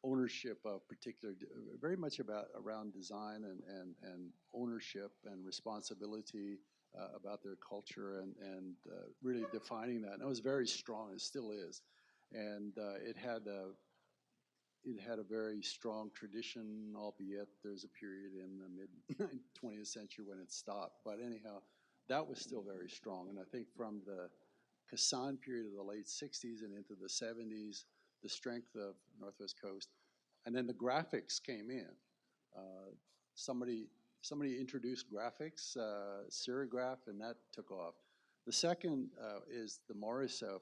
ownership of particular, very much around design and ownership and responsibility about their culture and really defining that. And it was very strong. It still is, and it had a very strong tradition, albeit there's a period in the mid 20th century when it stopped. But anyhow, that was still very strong. And I think from the Kassan period of the late 60s and into the 70s, the strength of Northwest Coast, and then the graphics came in. Somebody introduced graphics, serigraph, and that took off. The second is the Morisot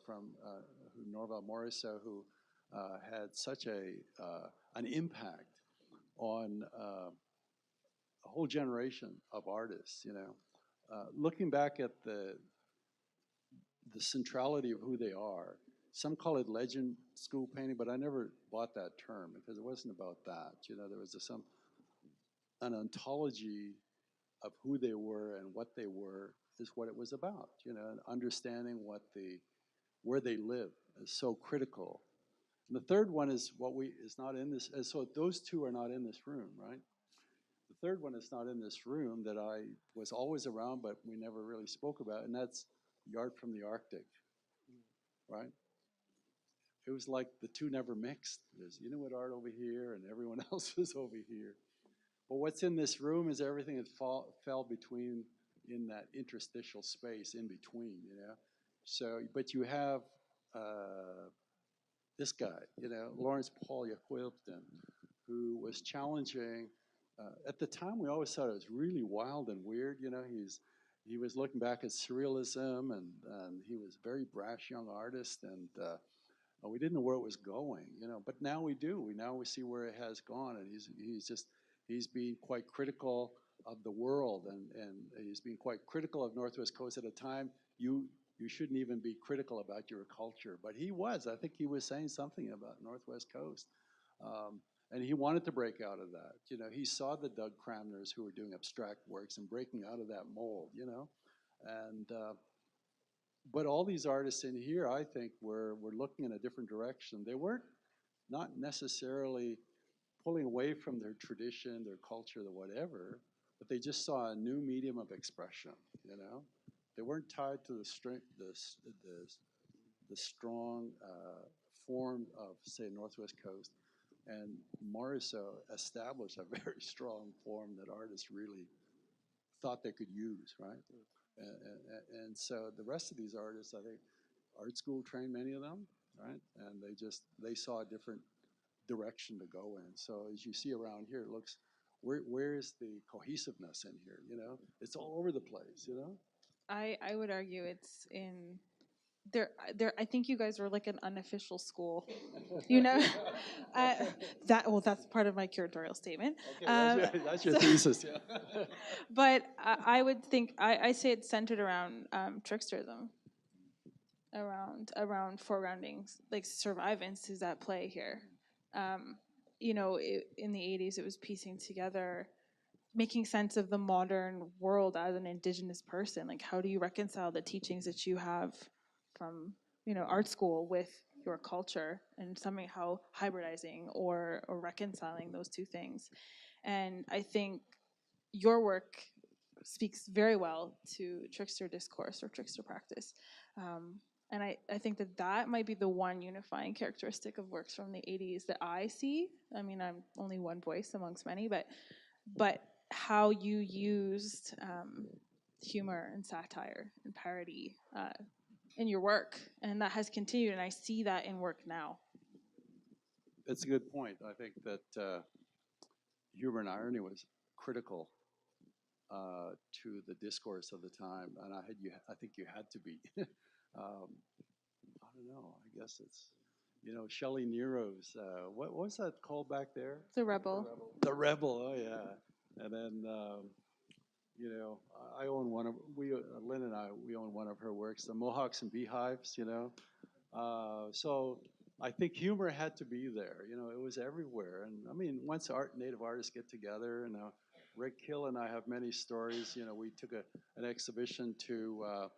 Norval Morisot, who had such an impact on a whole generation of artists. You know, looking back at the centrality of who they are. Some call it legend school painting, but I never bought that term because it wasn't about that. You know, there was an ontology of who they were and what they were is what it was about. You know, and understanding where they live is so critical. And the third one is is not in this. And so those two are not in this room, right? The third one is not in this room that I was always around, but we never really spoke about, and that's Art from the Arctic, right? It was like the two never mixed. There's Inuit art over here, and everyone else was over here. But what's in this room is everything that fell between, in that interstitial space in between, you know? So, but you have this guy, you know, Lawrence Paul Yaquilpton, who was challenging, at the time we always thought it was really wild and weird, you know, he was looking back at surrealism and he was a very brash young artist and we didn't know where it was going, you know, but now we do. Now we see where it has gone, and he's being quite critical of the world, and he's being quite critical of Northwest Coast at a time you shouldn't even be critical about your culture, but he was. I think he was saying something about Northwest Coast, and he wanted to break out of that. You know, he saw the Doug Cramners who were doing abstract works and breaking out of that mold, you know, and. But all these artists in here, I think, were looking in a different direction. They weren't not necessarily pulling away from their tradition, their culture, the whatever, but they just saw a new medium of expression, you know? They weren't tied to the strong form of, say, Northwest Coast. And Morisot established a very strong form that artists really thought they could use, right? And so the rest of these artists, I think, art school trained many of them, right? And they saw a different direction to go in. So as you see around here, it looks, where is the cohesiveness in here, you know? It's all over the place, you know? I would argue it's in there. I think you guys are like an unofficial school, you know. That's part of my curatorial statement. Okay, that's your thesis, yeah. But I would think I say it's centered around tricksterism, around foregroundings, like survivance is at play here. You know, in the 80s, it was piecing together, making sense of the modern world as an indigenous person. Like, how do you reconcile the teachings that you have from, you know, art school with your culture and somehow hybridizing or reconciling those two things? And I think your work speaks very well to trickster discourse or trickster practice. And I think that might be the one unifying characteristic of works from the 80s that I see. I mean, I'm only one voice amongst many, but how you used humor and satire and parody in your work, and that has continued, and I see that in work now. That's a good point. I think that humor and irony was critical to the discourse of the time, and I think you had to be. I don't know. I guess it's, you know, Shelley Nero's. What was that called back there? The Rebel. The Rebel. Oh yeah. And then You know, I own one of Lynn and we own one of her works, the Mohawks and Beehives. You know, so I think humor had to be there. You know, it was everywhere. And I mean, once native artists get together, and Rick Hill and I have many stories. You know, we took an exhibition to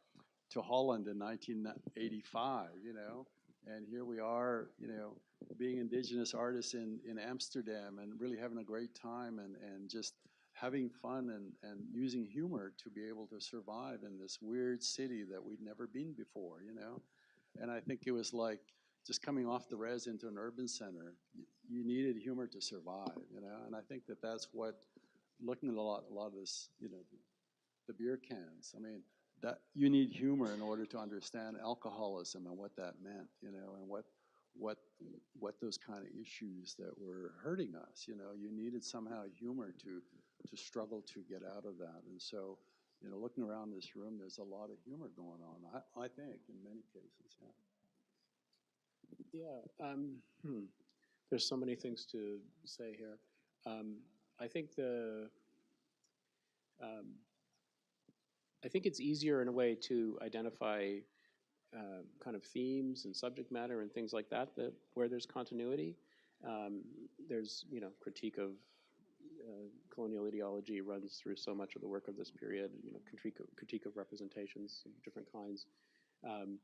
Holland in 1985. You know, and here we are. You know, being indigenous artists in Amsterdam and really having a great time and just having fun and using humor to be able to survive in this weird city that we'd never been before, you know? And I think it was like just coming off the res into an urban center. You needed humor to survive, you know? And I think that that's what, looking at a lot of this, you know, the beer cans. I mean, that you need humor in order to understand alcoholism and what that meant, you know, and what those kind of issues that were hurting us. You know, you needed somehow humor to struggle to get out of that. And so, you know, looking around this room, there's a lot of humor going on. I think in many cases, yeah. Yeah. There's so many things to say here. I think I think it's easier in a way to identify kind of themes and subject matter and things like that, where there's continuity. There's, you know, critique of colonial ideology runs through so much of the work of this period, you know, critique of representations of different kinds. Um,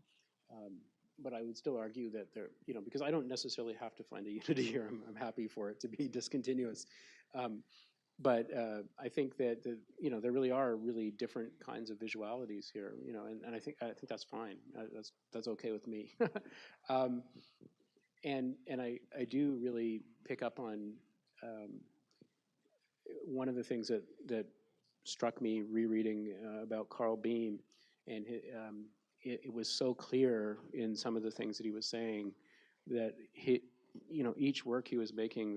but I would still argue that there, you know, because I don't necessarily have to find a unity here. I'm happy for it to be discontinuous. But I think that you know, there really are really different kinds of visualities here, you know, and I think that's fine. That's okay with me. And I do really pick up on one of the things that struck me rereading about Carl Beam, and it was so clear in some of the things that he was saying that you know, each work he was making,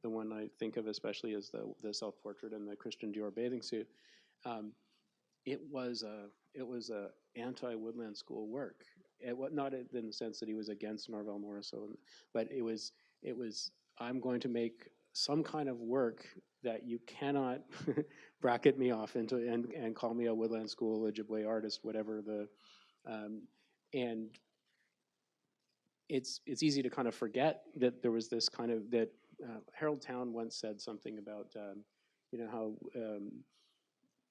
the one I think of especially is the self-portrait and the Christian Dior bathing suit. It was a anti-Woodland School work. Not in the sense that he was against Norval Morrisseau, but it was I'm going to make some kind of work that you cannot bracket me off into and call me a Woodland School Ojibwe artist, whatever and it's easy to kind of forget that there was this kind of that Harold Town once said something about you know, how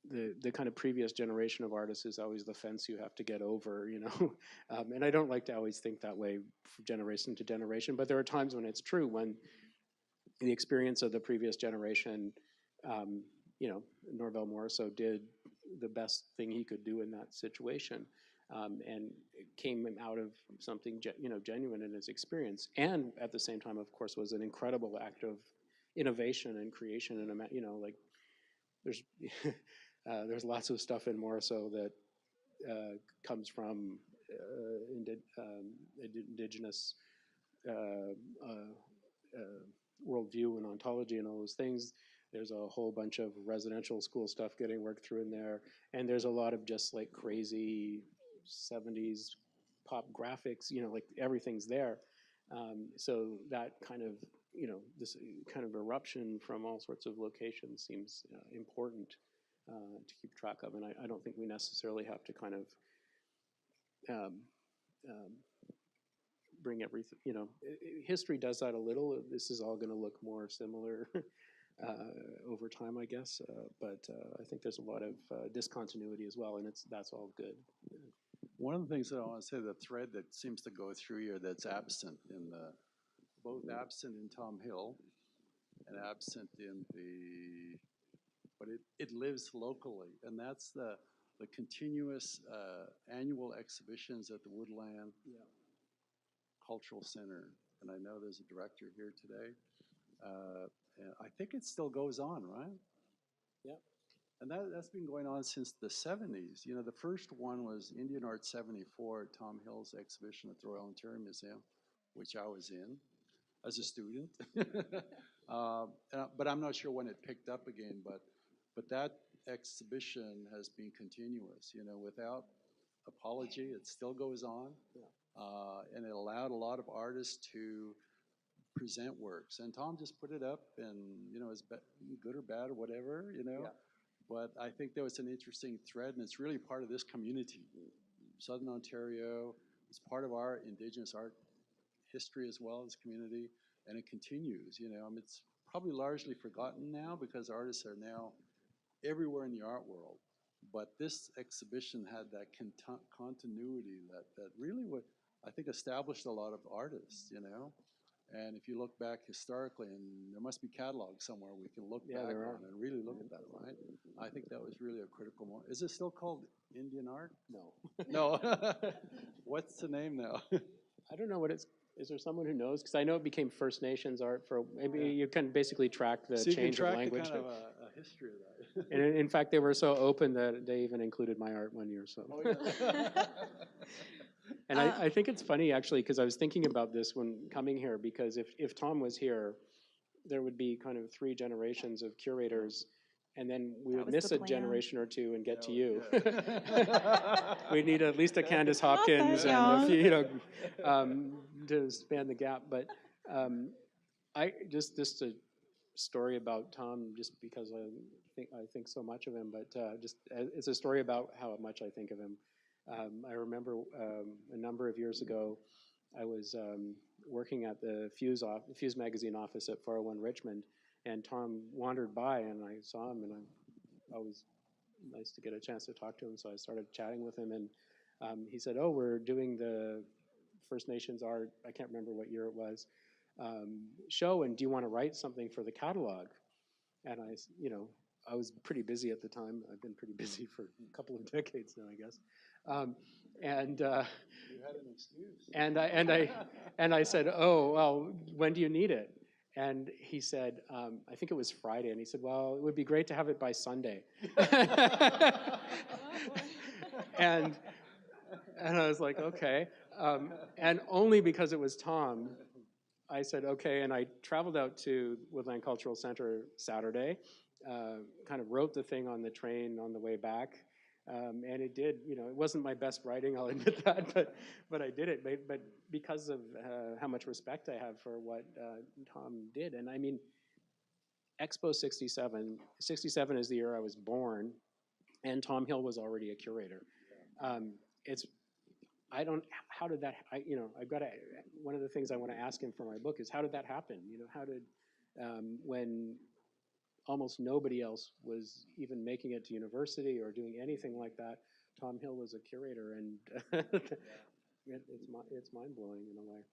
the kind of previous generation of artists is always the fence you have to get over, you know. And I don't like to always think that way from generation to generation, but there are times when it's true, when the experience of the previous generation, you know, Norval Morrisseau did the best thing he could do in that situation, and it came out of something you know, genuine in his experience, and at the same time, of course, was an incredible act of innovation and creation, and you know, like there's there's lots of stuff in Morrisseau that comes from indigenous worldview and ontology and all those things. There's a whole bunch of residential school stuff getting worked through in there, and there's a lot of just like crazy 70s pop graphics, you know, like everything's there. So that kind of, you know, this kind of eruption from all sorts of locations seems important to keep track of, and I don't think we necessarily have to kind of bring everything, you know, history does that a little. This is all going to look more similar over time, I guess, but I think there's a lot of discontinuity as well, and that's all good. One of the things that I want to say, the thread that seems to go through here that's absent both absent in Tom Hill and absent in but it lives locally, and that's the continuous annual exhibitions at the Woodland Cultural Center. And I know there's a director here today. And I think it still goes on, right? Yeah. And that's been going on since the 70s. You know, the first one was Indian Art 74, Tom Hill's exhibition at the Royal Ontario Museum, which I was in as a student. But I'm not sure when it picked up again, but that exhibition has been continuous, you know, without apology. It still goes on. And it allowed a lot of artists to present works. And Tom just put it up, and, you know, it's good or bad or whatever, you know. But I think there was an interesting thread, and it's really part of this community. Southern Ontario is part of our Indigenous art history as well as community, and it continues. It's probably largely forgotten now because artists are now everywhere in the art world. But this exhibition had that continuity that really would, I think, established a lot of artists. And if you look back historically, and there must be catalogs somewhere we can look back on and really look at that, right? I think that was really a critical moment. Is it still called Indian art? No. No. What's the name now? I don't know what it's. Is there someone who knows? Because I know it became First Nations art for maybe you can basically track the So you can change track of language. the kind of a history of that. And in fact, they were so open that they even included my art one year. So. Oh, yeah. And I think it's funny actually because I was thinking about this when coming here because if Tom was here, there would be kind of 3 generations of curators. And then we would was miss the a plan. generation or 2 and get to you. Yeah. We need at least a Candace Hopkins that, and a y'all. few, to span the gap. But I just a story about Tom, just because I think so much of him. But it's a story about how much I think of him. I remember a number of years ago, I was working at the Fuse magazine office at 401 Richmond. And Tom wandered by, and I saw him, and always nice to get a chance to talk to him. So I started chatting with him, and he said, "Oh, we're doing the First Nations art. I can't remember what year it was. Show, and do you want to write something for the catalog?" And I was pretty busy at the time. I've been pretty busy for a couple of decades now, I guess. You had an excuse. And I said, "Oh, well, when do you need it?" And he said, I think it was Friday, and he said, "Well, it would be great to have it by Sunday." and I was like, "Okay." And only because it was Tom, I said, "Okay." And I traveled out to Woodland Cultural Center Saturday, kind of wrote the thing on the train on the way back. And it did, it wasn't my best writing, I'll admit that, but I did it. But because of how much respect I have for what Tom did. And I mean, Expo 67 is the year I was born, and Tom Hill was already a curator. How did that, one of the things I want to ask him for my book is how did that happen? How did, when almost nobody else was even making it to university or doing anything like that, Tom Hill was a curator, and it's mind-blowing in a way.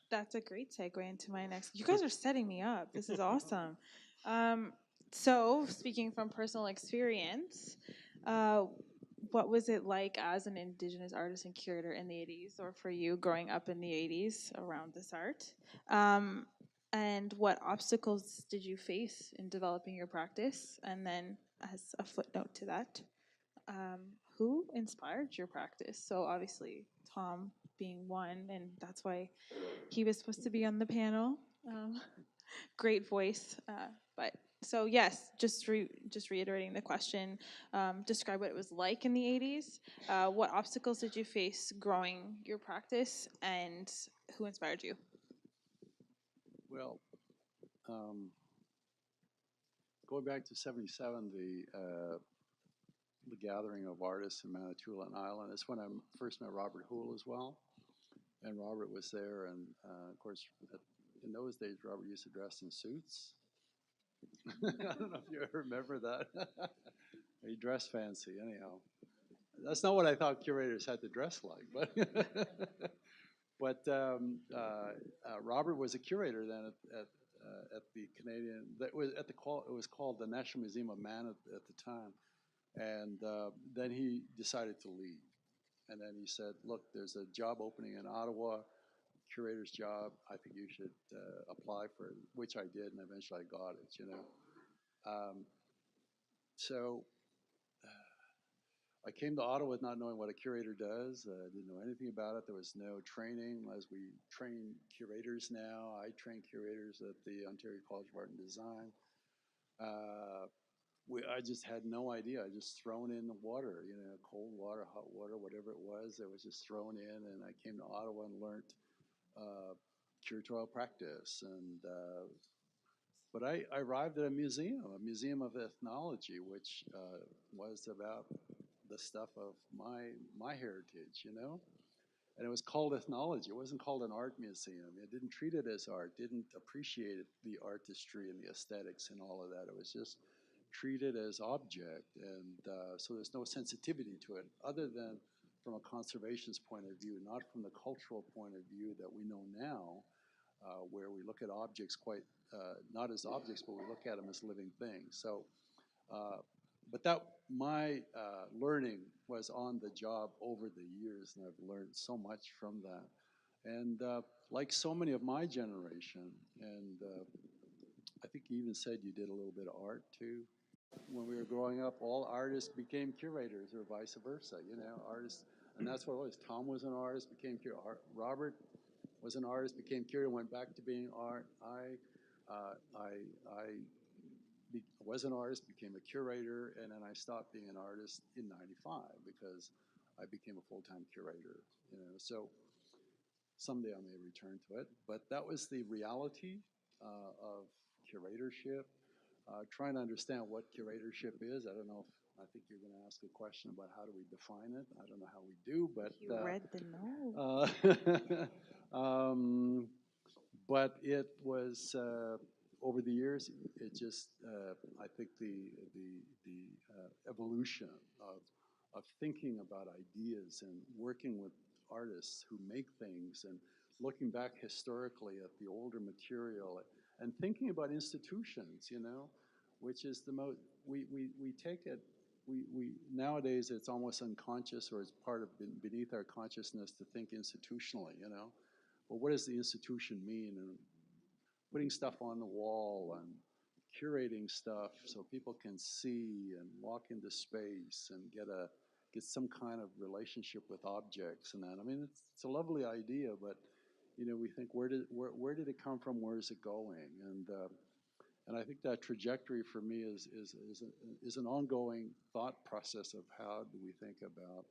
That's a great segue into my next. You guys are setting me up. This is awesome. So, speaking from personal experience, what was it like as an Indigenous artist and curator in the 80s, or for you growing up in the 80s around this art? And what obstacles did you face in developing your practice? And then, as a footnote to that, who inspired your practice? So obviously, Tom being one, and that's why he was supposed to be on the panel. Great voice, but so yes, just reiterating the question. Describe what it was like in the 80s. What obstacles did you face growing your practice, and who inspired you? Well, going back to '77, the gathering of artists in Manitoulin Island. That's when I first met Robert Houle as well. And Robert was there, and of course, in those days, Robert used to dress in suits. I don't know if you ever remember that. He dressed fancy, anyhow. That's not what I thought curators had to dress like, but Robert was a curator then at the Canadian. That was at the it was called the National Museum of Man at the time. And then he decided to leave. And then he said, "Look, there's a job opening in Ottawa, curator's job. I think you should apply for it," which I did, and eventually I got it, So I came to Ottawa not knowing what a curator does. I didn't know anything about it. There was no training. As we train curators now, I train curators at the Ontario College of Art and Design. I just had no idea. I just thrown in the water, cold water, hot water, whatever it was just thrown in. And I came to Ottawa and learned curatorial practice and But I arrived at a museum of ethnology, which was about the stuff of my heritage, you know? And it was called ethnology. It wasn't called an art museum. It didn't treat it as art, didn't appreciate the artistry and the aesthetics and all of that. It was just treated as object. And so there's no sensitivity to it other than from a conservationist point of view, not from the cultural point of view that we know now, where we look at objects quite, not as objects, but we look at them as living things. So, but that my learning was on the job over the years, and I've learned so much from that. And like so many of my generation, and I think you even said you did a little bit of art too. When we were growing up, all artists became curators, or vice versa. You know, artists, and that's what it was. Tom was an artist, became curator. Robert was an artist, became curator, went back to being art. I was an artist, became a curator, and then I stopped being an artist in '95 because I became a full-time curator. You know, so someday I may return to it. But that was the reality of curatorship. Trying to understand what curatorship is. I don't know if I think you're going to ask a question about how do we define it. I don't know how we do, but You read the note. but it was over the years. It just I think the evolution of thinking about ideas and working with artists who make things and looking back historically at the older material and thinking about institutions, you know, which is the most, we take it, we nowadays it's almost unconscious or it's part of beneath our consciousness to think institutionally, you know. Well, what does the institution mean? And putting stuff on the wall and curating stuff so people can see and walk into space and get some kind of relationship with objects and that. I mean, it's a lovely idea, but you know, we think where did it come from? Where is it going? And I think that trajectory for me is an ongoing thought process of how do we think about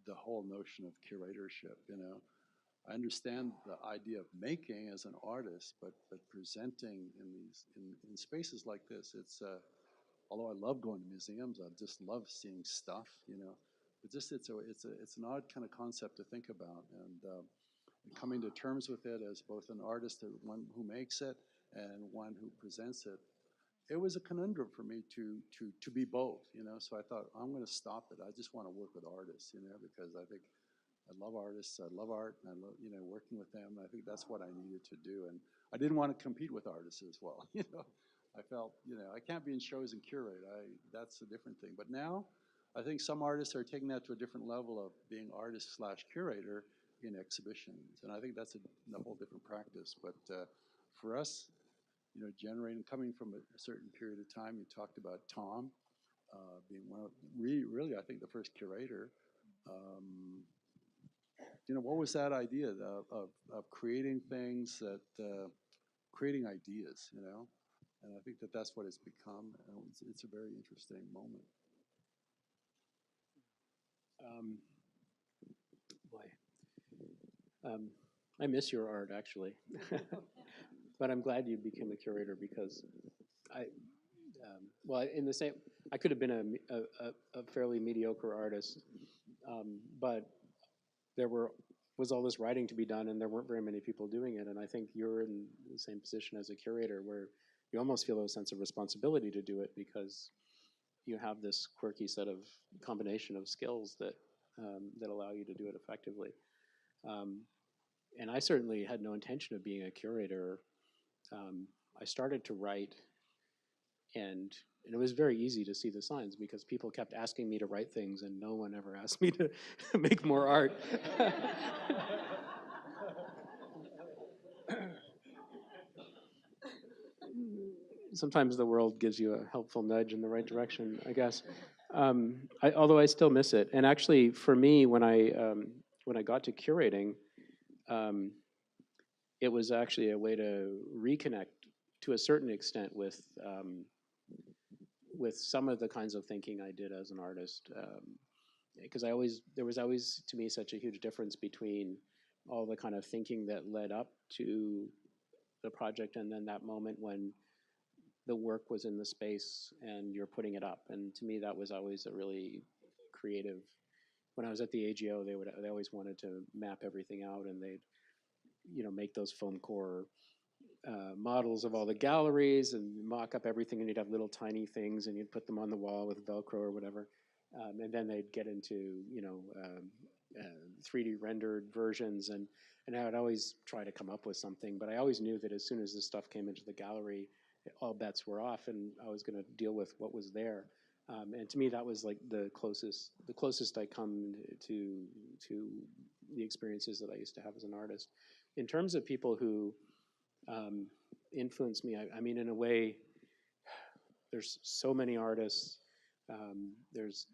the whole notion of curatorship. You know, I understand the idea of making as an artist, but presenting in spaces like this, it's although I love going to museums, I just love seeing stuff. You know, but just it's an odd kind of concept to think about, and coming to terms with it as both an artist, one who makes it, and one who presents it. It was a conundrum for me to be both, you know. So I thought I'm going to stop it. I just want to work with artists, you know, because I think I love artists, I love art, and I love, you know, working with them. And I think that's what I needed to do, and I didn't want to compete with artists as well, you know. I felt, you know, I can't be in shows and curate. That's a different thing. But now, I think some artists are taking that to a different level of being artist/curator in exhibitions, and I think that's a whole different practice. But for us, you know, coming from a certain period of time, you talked about Tom being one of really, I think, the first curator. You know, what was that idea of creating things that creating ideas, you know? And I think that's what it's become. And it's a very interesting moment. I miss your art, actually. But I'm glad you became a curator because well, in the same, I could have been a fairly mediocre artist, but there was all this writing to be done, and there weren't very many people doing it. And I think you're in the same position as a curator, where you almost feel a sense of responsibility to do it because you have this quirky set of combination of skills that that allow you to do it effectively. And I certainly had no intention of being a curator. I started to write, and it was very easy to see the signs because people kept asking me to write things, and no one ever asked me to make more art. Sometimes the world gives you a helpful nudge in the right direction, I guess. Although I still miss it, and actually, for me, when I got to curating, it was actually a way to reconnect to a certain extent with some of the kinds of thinking I did as an artist, because there was always to me such a huge difference between all the kind of thinking that led up to the project and then that moment when the work was in the space and you're putting it up. And to me, that was always a really creative. When I was at the AGO, they always wanted to map everything out, and they'd make those foam core models of all the galleries and mock up everything, and you'd have little tiny things, and you'd put them on the wall with Velcro or whatever, and then they'd get into 3D rendered versions, and I would always try to come up with something, but I always knew that as soon as this stuff came into the gallery, all bets were off, and I was going to deal with what was there. And to me, that was like the closest I come to the experiences that I used to have as an artist. In terms of people who influenced me, I mean, in a way, there's so many artists. There's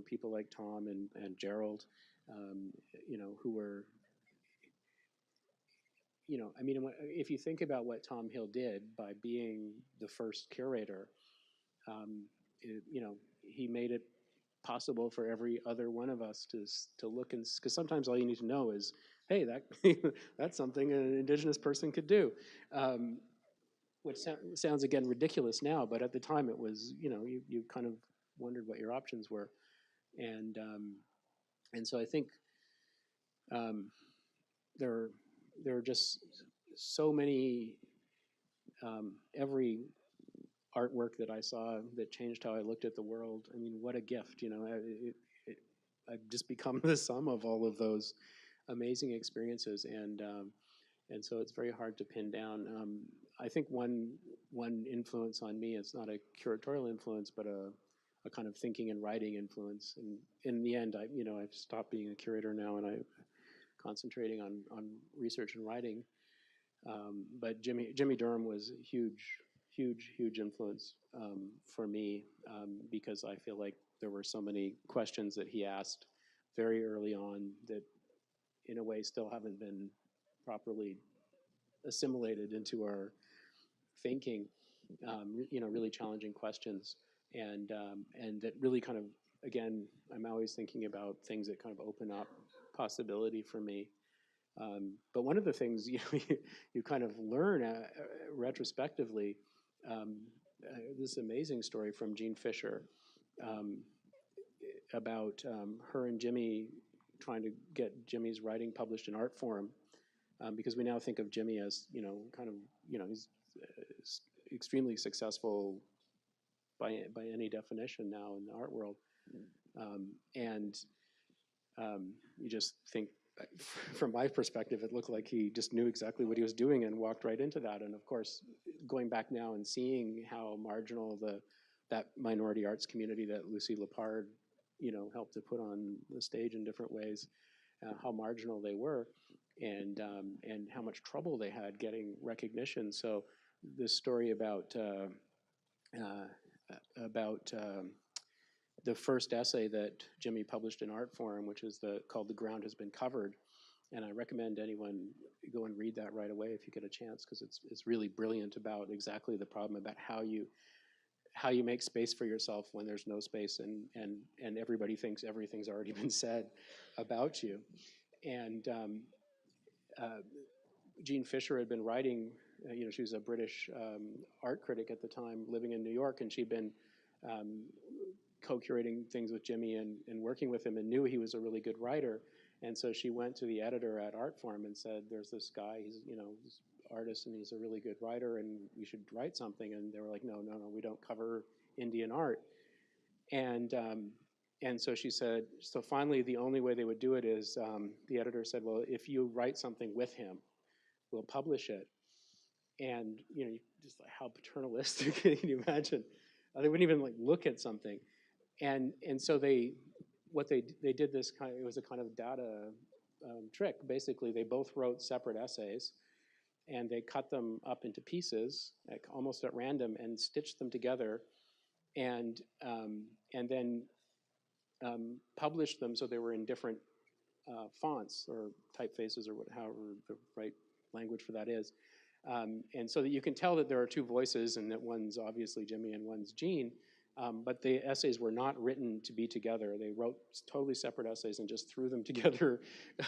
people like Tom and Gerald, who were, I mean, if you think about what Tom Hill did by being the first curator, he made it possible for every other one of us to look, and because sometimes all you need to know is, hey, that's something an indigenous person could do. Which sounds again ridiculous now, but at the time it was, you kind of wondered what your options were, and so I think there are just so many. Every artwork that I saw that changed how I looked at the world. I mean, what a gift, I've just become the sum of all of those amazing experiences, and so it's very hard to pin down. I think one influence on me, it's not a curatorial influence, but a kind of thinking and writing influence. And in the end, I've stopped being a curator now, and I'm concentrating on research and writing. But Jimmy Durham was a huge influence for me, because I feel like there were so many questions that he asked very early on that in a way still haven't been properly assimilated into our thinking, really challenging questions, and that really kind of, again, I'm always thinking about things that kind of open up possibility for me. But one of the things you kind of learn retrospectively, this amazing story from Jean Fisher about her and Jimmy trying to get Jimmy's writing published in Art Forum, because we now think of Jimmy as he's extremely successful by any definition now in the art world, and you just think, from my perspective, it looked like he just knew exactly what he was doing and walked right into that. And of course, going back now and seeing how marginal that minority arts community that Lucy Lepard, helped to put on the stage in different ways, how marginal they were, and how much trouble they had getting recognition. So this story about the first essay that Jimmy published in Art Forum, which is called "The Ground Has Been Covered," and I recommend anyone go and read that right away if you get a chance, because it's really brilliant about exactly the problem about how you make space for yourself when there's no space, and everybody thinks everything's already been said about you. And Jean Fisher had been writing. She was a British art critic at the time, living in New York, and she'd been co-curating things with Jimmy and working with him, and knew he was a really good writer. And so she went to the editor at Art Forum and said, "There's this guy, he's this artist, and he's a really good writer, and we should write something." And they were like, no, we don't cover Indian art. And so she said, so finally the only way they would do it is, the editor said, well, if you write something with him, we'll publish it. And just like, how paternalistic can you imagine? They wouldn't even look at something. And so they did this it was a kind of data trick. Basically, they both wrote separate essays, and they cut them up into pieces, almost at random, and stitched them together, and then published them so they were in different fonts or typefaces, or however the right language for that is, and so that you can tell that there are two voices, and that one's obviously Jimmy and one's Jean. But the essays were not written to be together. They wrote totally separate essays and just threw them together,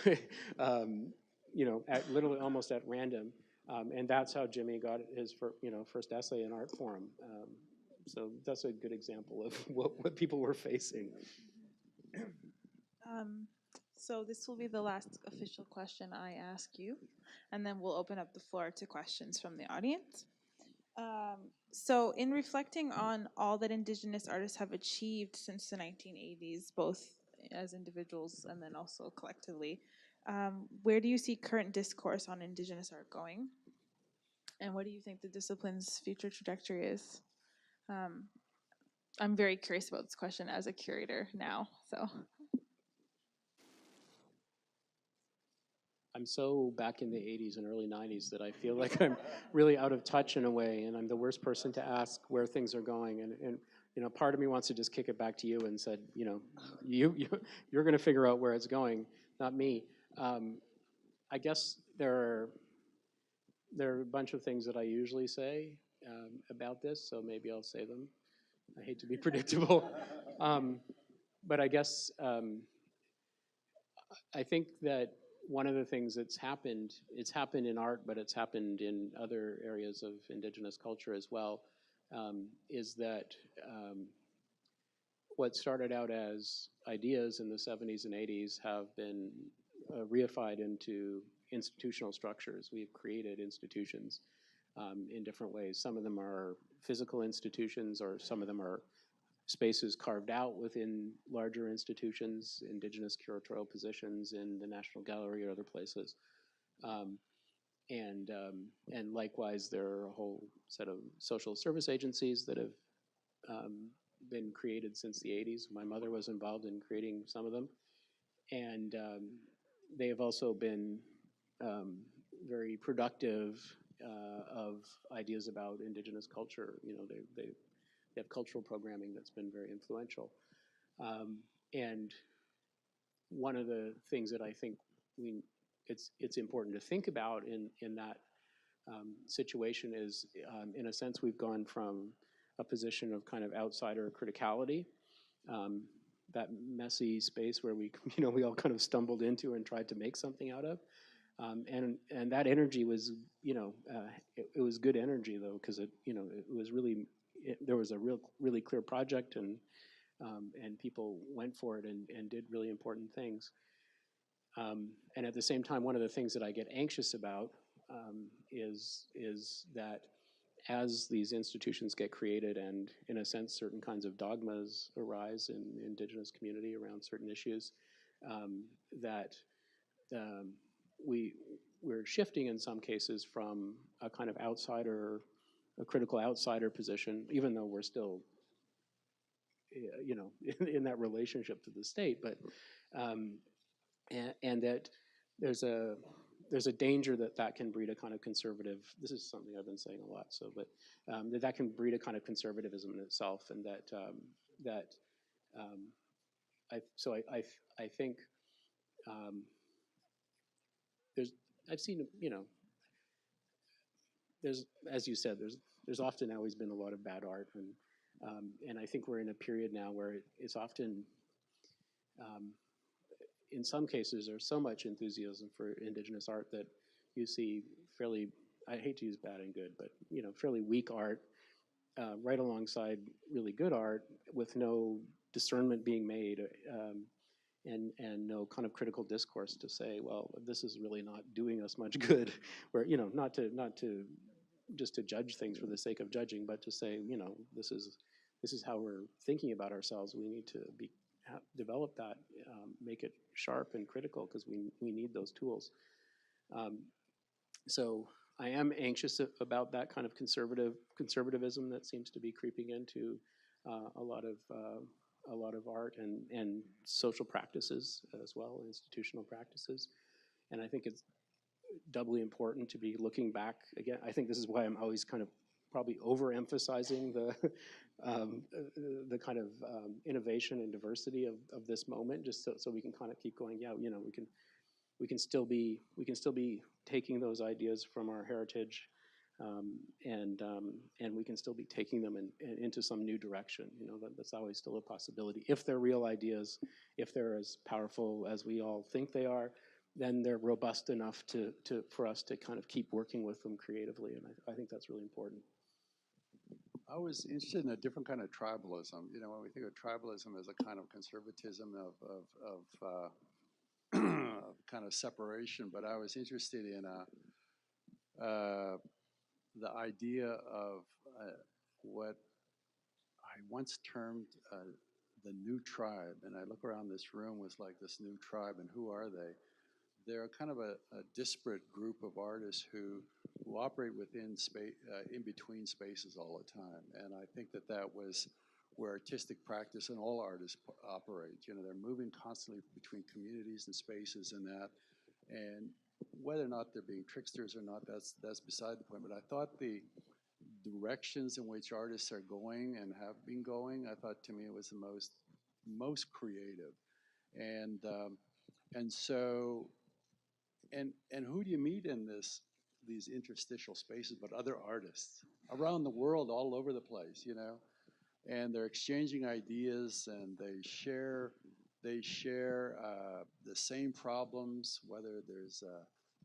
at literally almost at random. And that's how Jimmy got his first essay in Art Forum. So that's a good example of what people were facing. So this will be the last official question I ask you, and then we'll open up the floor to questions from the audience. So in reflecting on all that Indigenous artists have achieved since the 1980s, both as individuals and then also collectively, where do you see current discourse on Indigenous art going? And what do you think the discipline's future trajectory is? I'm very curious about this question as a curator now, so. I'm so back in the 80s and early 90s that I feel like I'm really out of touch in a way, and I'm the worst person to ask where things are going. And part of me wants to just kick it back to you and said, you're going to figure out where it's going, not me. I guess there are a bunch of things that I usually say about this, so maybe I'll say them. I hate to be predictable, but I guess I think that one of the things it's happened in art, but it's happened in other areas of Indigenous culture as well, is that what started out as ideas in the 70s and 80s have been reified into institutional structures. We've created institutions in different ways. Some of them are physical institutions, or some of them are spaces carved out within larger institutions, Indigenous curatorial positions in the National Gallery or other places. And likewise, there are a whole set of social service agencies that have been created since the 80s. My mother was involved in creating some of them. And they have also been very productive of ideas about Indigenous culture. They have cultural programming that's been very influential. And one of the things that I think it's important to think about in that situation is, in a sense, we've gone from a position of kind of outsider criticality, that messy space where we all kind of stumbled into and tried to make something out of. And that energy was, it was good energy though, because it was really, there was a really clear project, and people went for it and did really important things. And at the same time, one of the things that I get anxious about is that as these institutions get created, and in a sense, certain kinds of dogmas arise in the Indigenous community around certain issues, that we're shifting in some cases from a kind of outsider, a critical outsider position, even though we're still, in that relationship to the state, but and that there's a danger that can breed a kind of conservative. This is something I've been saying a lot. So, but that can breed a kind of conservatism in itself, and I think I've seen, there's, as you said, there's often always been a lot of bad art, and I think we're in a period now where it's often, in some cases, there's so much enthusiasm for Indigenous art that you see fairly, I hate to use bad and good, but fairly weak art right alongside really good art with no discernment being made, and no kind of critical discourse to say, well, this is really not doing us much good, or not to just to judge things for the sake of judging, but to say, this is how we're thinking about ourselves. We need to develop that, make it sharp and critical, because we need those tools. So I am anxious about that kind of conservatism that seems to be creeping into a lot of art and social practices as well, institutional practices. And I think it's doubly important to be looking back again. I think this is why I'm always kind of probably overemphasizing the kind of innovation and diversity of this moment, just so we can kind of keep going. Yeah, we can still be taking those ideas from our heritage, and we can still be taking them into some new direction. That's always still a possibility if they're real ideas, if they're as powerful as we all think they are. then they're robust enough for us to kind of keep working with them creatively, and I think that's really important. I was interested in a different kind of tribalism. You know, when we think of tribalism as a kind of conservatism of kind of separation, but I was interested in the idea of what I once termed the new tribe. And I look around this room was like this new tribe, and who are they? They're kind of a disparate group of artists who operate within space, in between spaces all the time. And I think that that was where artistic practice and all artists operate. You know, they're moving constantly between communities and spaces and that. And whether or not they're being tricksters or not, that's beside the point. But I thought the directions in which artists are going and have been going, I thought to me it was the most creative. And so and who do you meet in these interstitial spaces but other artists around the world, all over the place, you know? And they're exchanging ideas, and they share the same problems, whether there's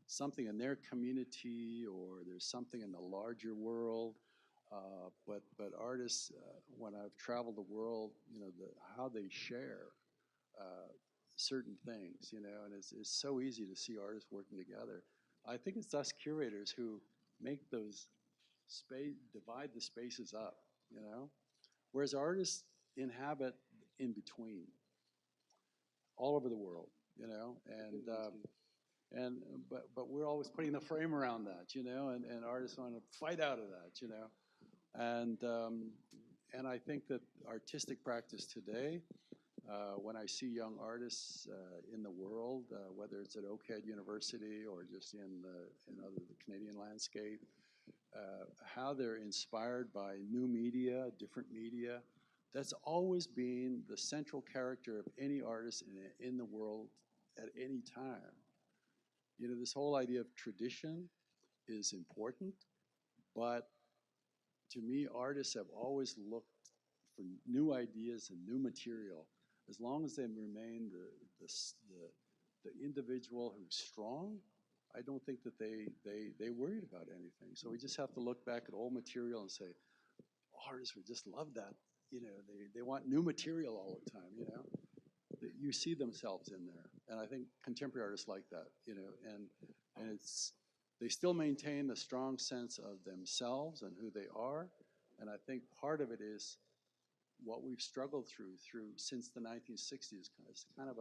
something in their community or there's something in the larger world. But artists, when I've traveled the world, you know, how they share certain things, you know, and it's so easy to see artists working together. I think it's us curators who make those divide the spaces up, you know, whereas artists inhabit in between, all over the world, you know, but we're always putting the frame around that, you know, and artists want to fight out of that, you know, and I think that artistic practice today, when I see young artists in the world, whether it's at OCAD University or just in the Canadian landscape, how they're inspired by new media, different media, that's always been the central character of any artist in the world at any time. You know, this whole idea of tradition is important, but to me, artists have always looked for new ideas and new material. As long as they remain the individual who's strong, I don't think that they worried about anything. So we just have to look back at old material and say, artists would just love that. You know, they want new material all the time, you know. You see themselves in there. And I think contemporary artists like that, you know, and they still maintain the strong sense of themselves and who they are. And I think part of it is what we've struggled through since the 1960s. It's kind of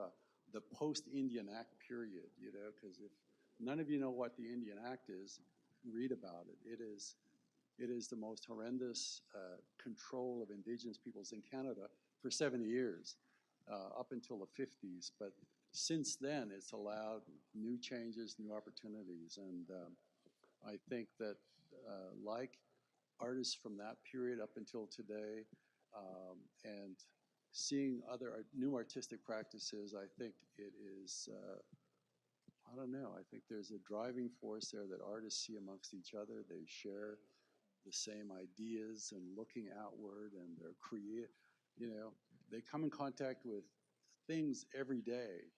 the post-Indian Act period, you know, because if none of you know what the Indian Act is, read about it. It is the most horrendous control of Indigenous peoples in Canada for 70 years, up until the 50s. But since then, it's allowed new changes, new opportunities. And I think that like artists from that period up until today, and seeing other new artistic practices, I think it is, I don't know, I think there's a driving force there that artists see amongst each other. They share the same ideas and looking outward, and they're you know, they come in contact with things every day,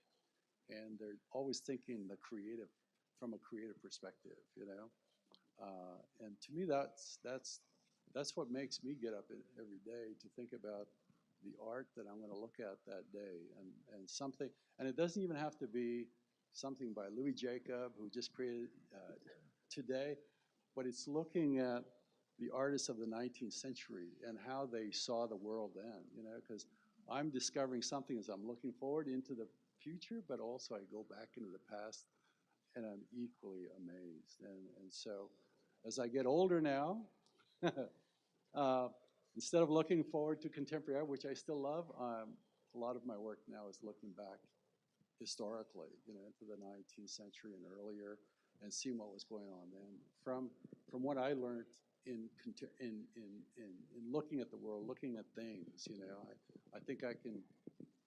and they're always thinking from a creative perspective, you know. And to me, that's what makes me get up every day to think about the art that I'm going to look at that day, and something. And it doesn't even have to be something by Louis Jacob, who just created today, but it's looking at the artists of the 19th century and how they saw the world then, you know, because I'm discovering something as I'm looking forward into the future, but also I go back into the past and I'm equally amazed. And so as I get older now, instead of looking forward to contemporary art, which I still love, a lot of my work now is looking back historically, you know, into the 19th century and earlier, and seeing what was going on then. From what I learned in looking at the world, looking at things, you know, I think I can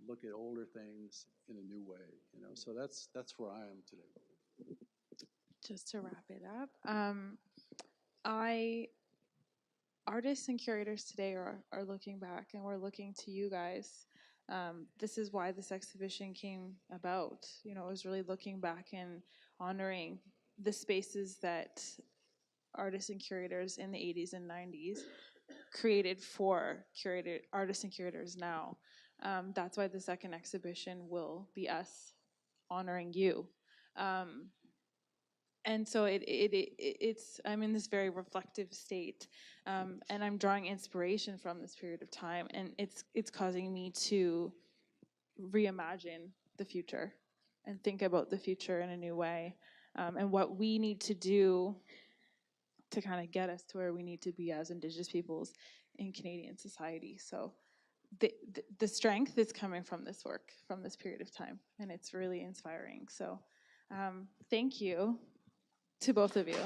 look at older things in a new way, you know. So that's where I am today. Just to wrap it up, artists and curators today are looking back, and we're looking to you guys This is why this exhibition came about. You know, it was really looking back and honoring the spaces that artists and curators in the 80s and 90s created for artists and curators now. That's why the second exhibition will be us honoring you. And so it's I'm in this very reflective state, and I'm drawing inspiration from this period of time, and it's causing me to reimagine the future and think about the future in a new way, and what we need to do to kind of get us to where we need to be as Indigenous peoples in Canadian society. So the strength is coming from this work, from this period of time, and it's really inspiring. So thank you to both of you.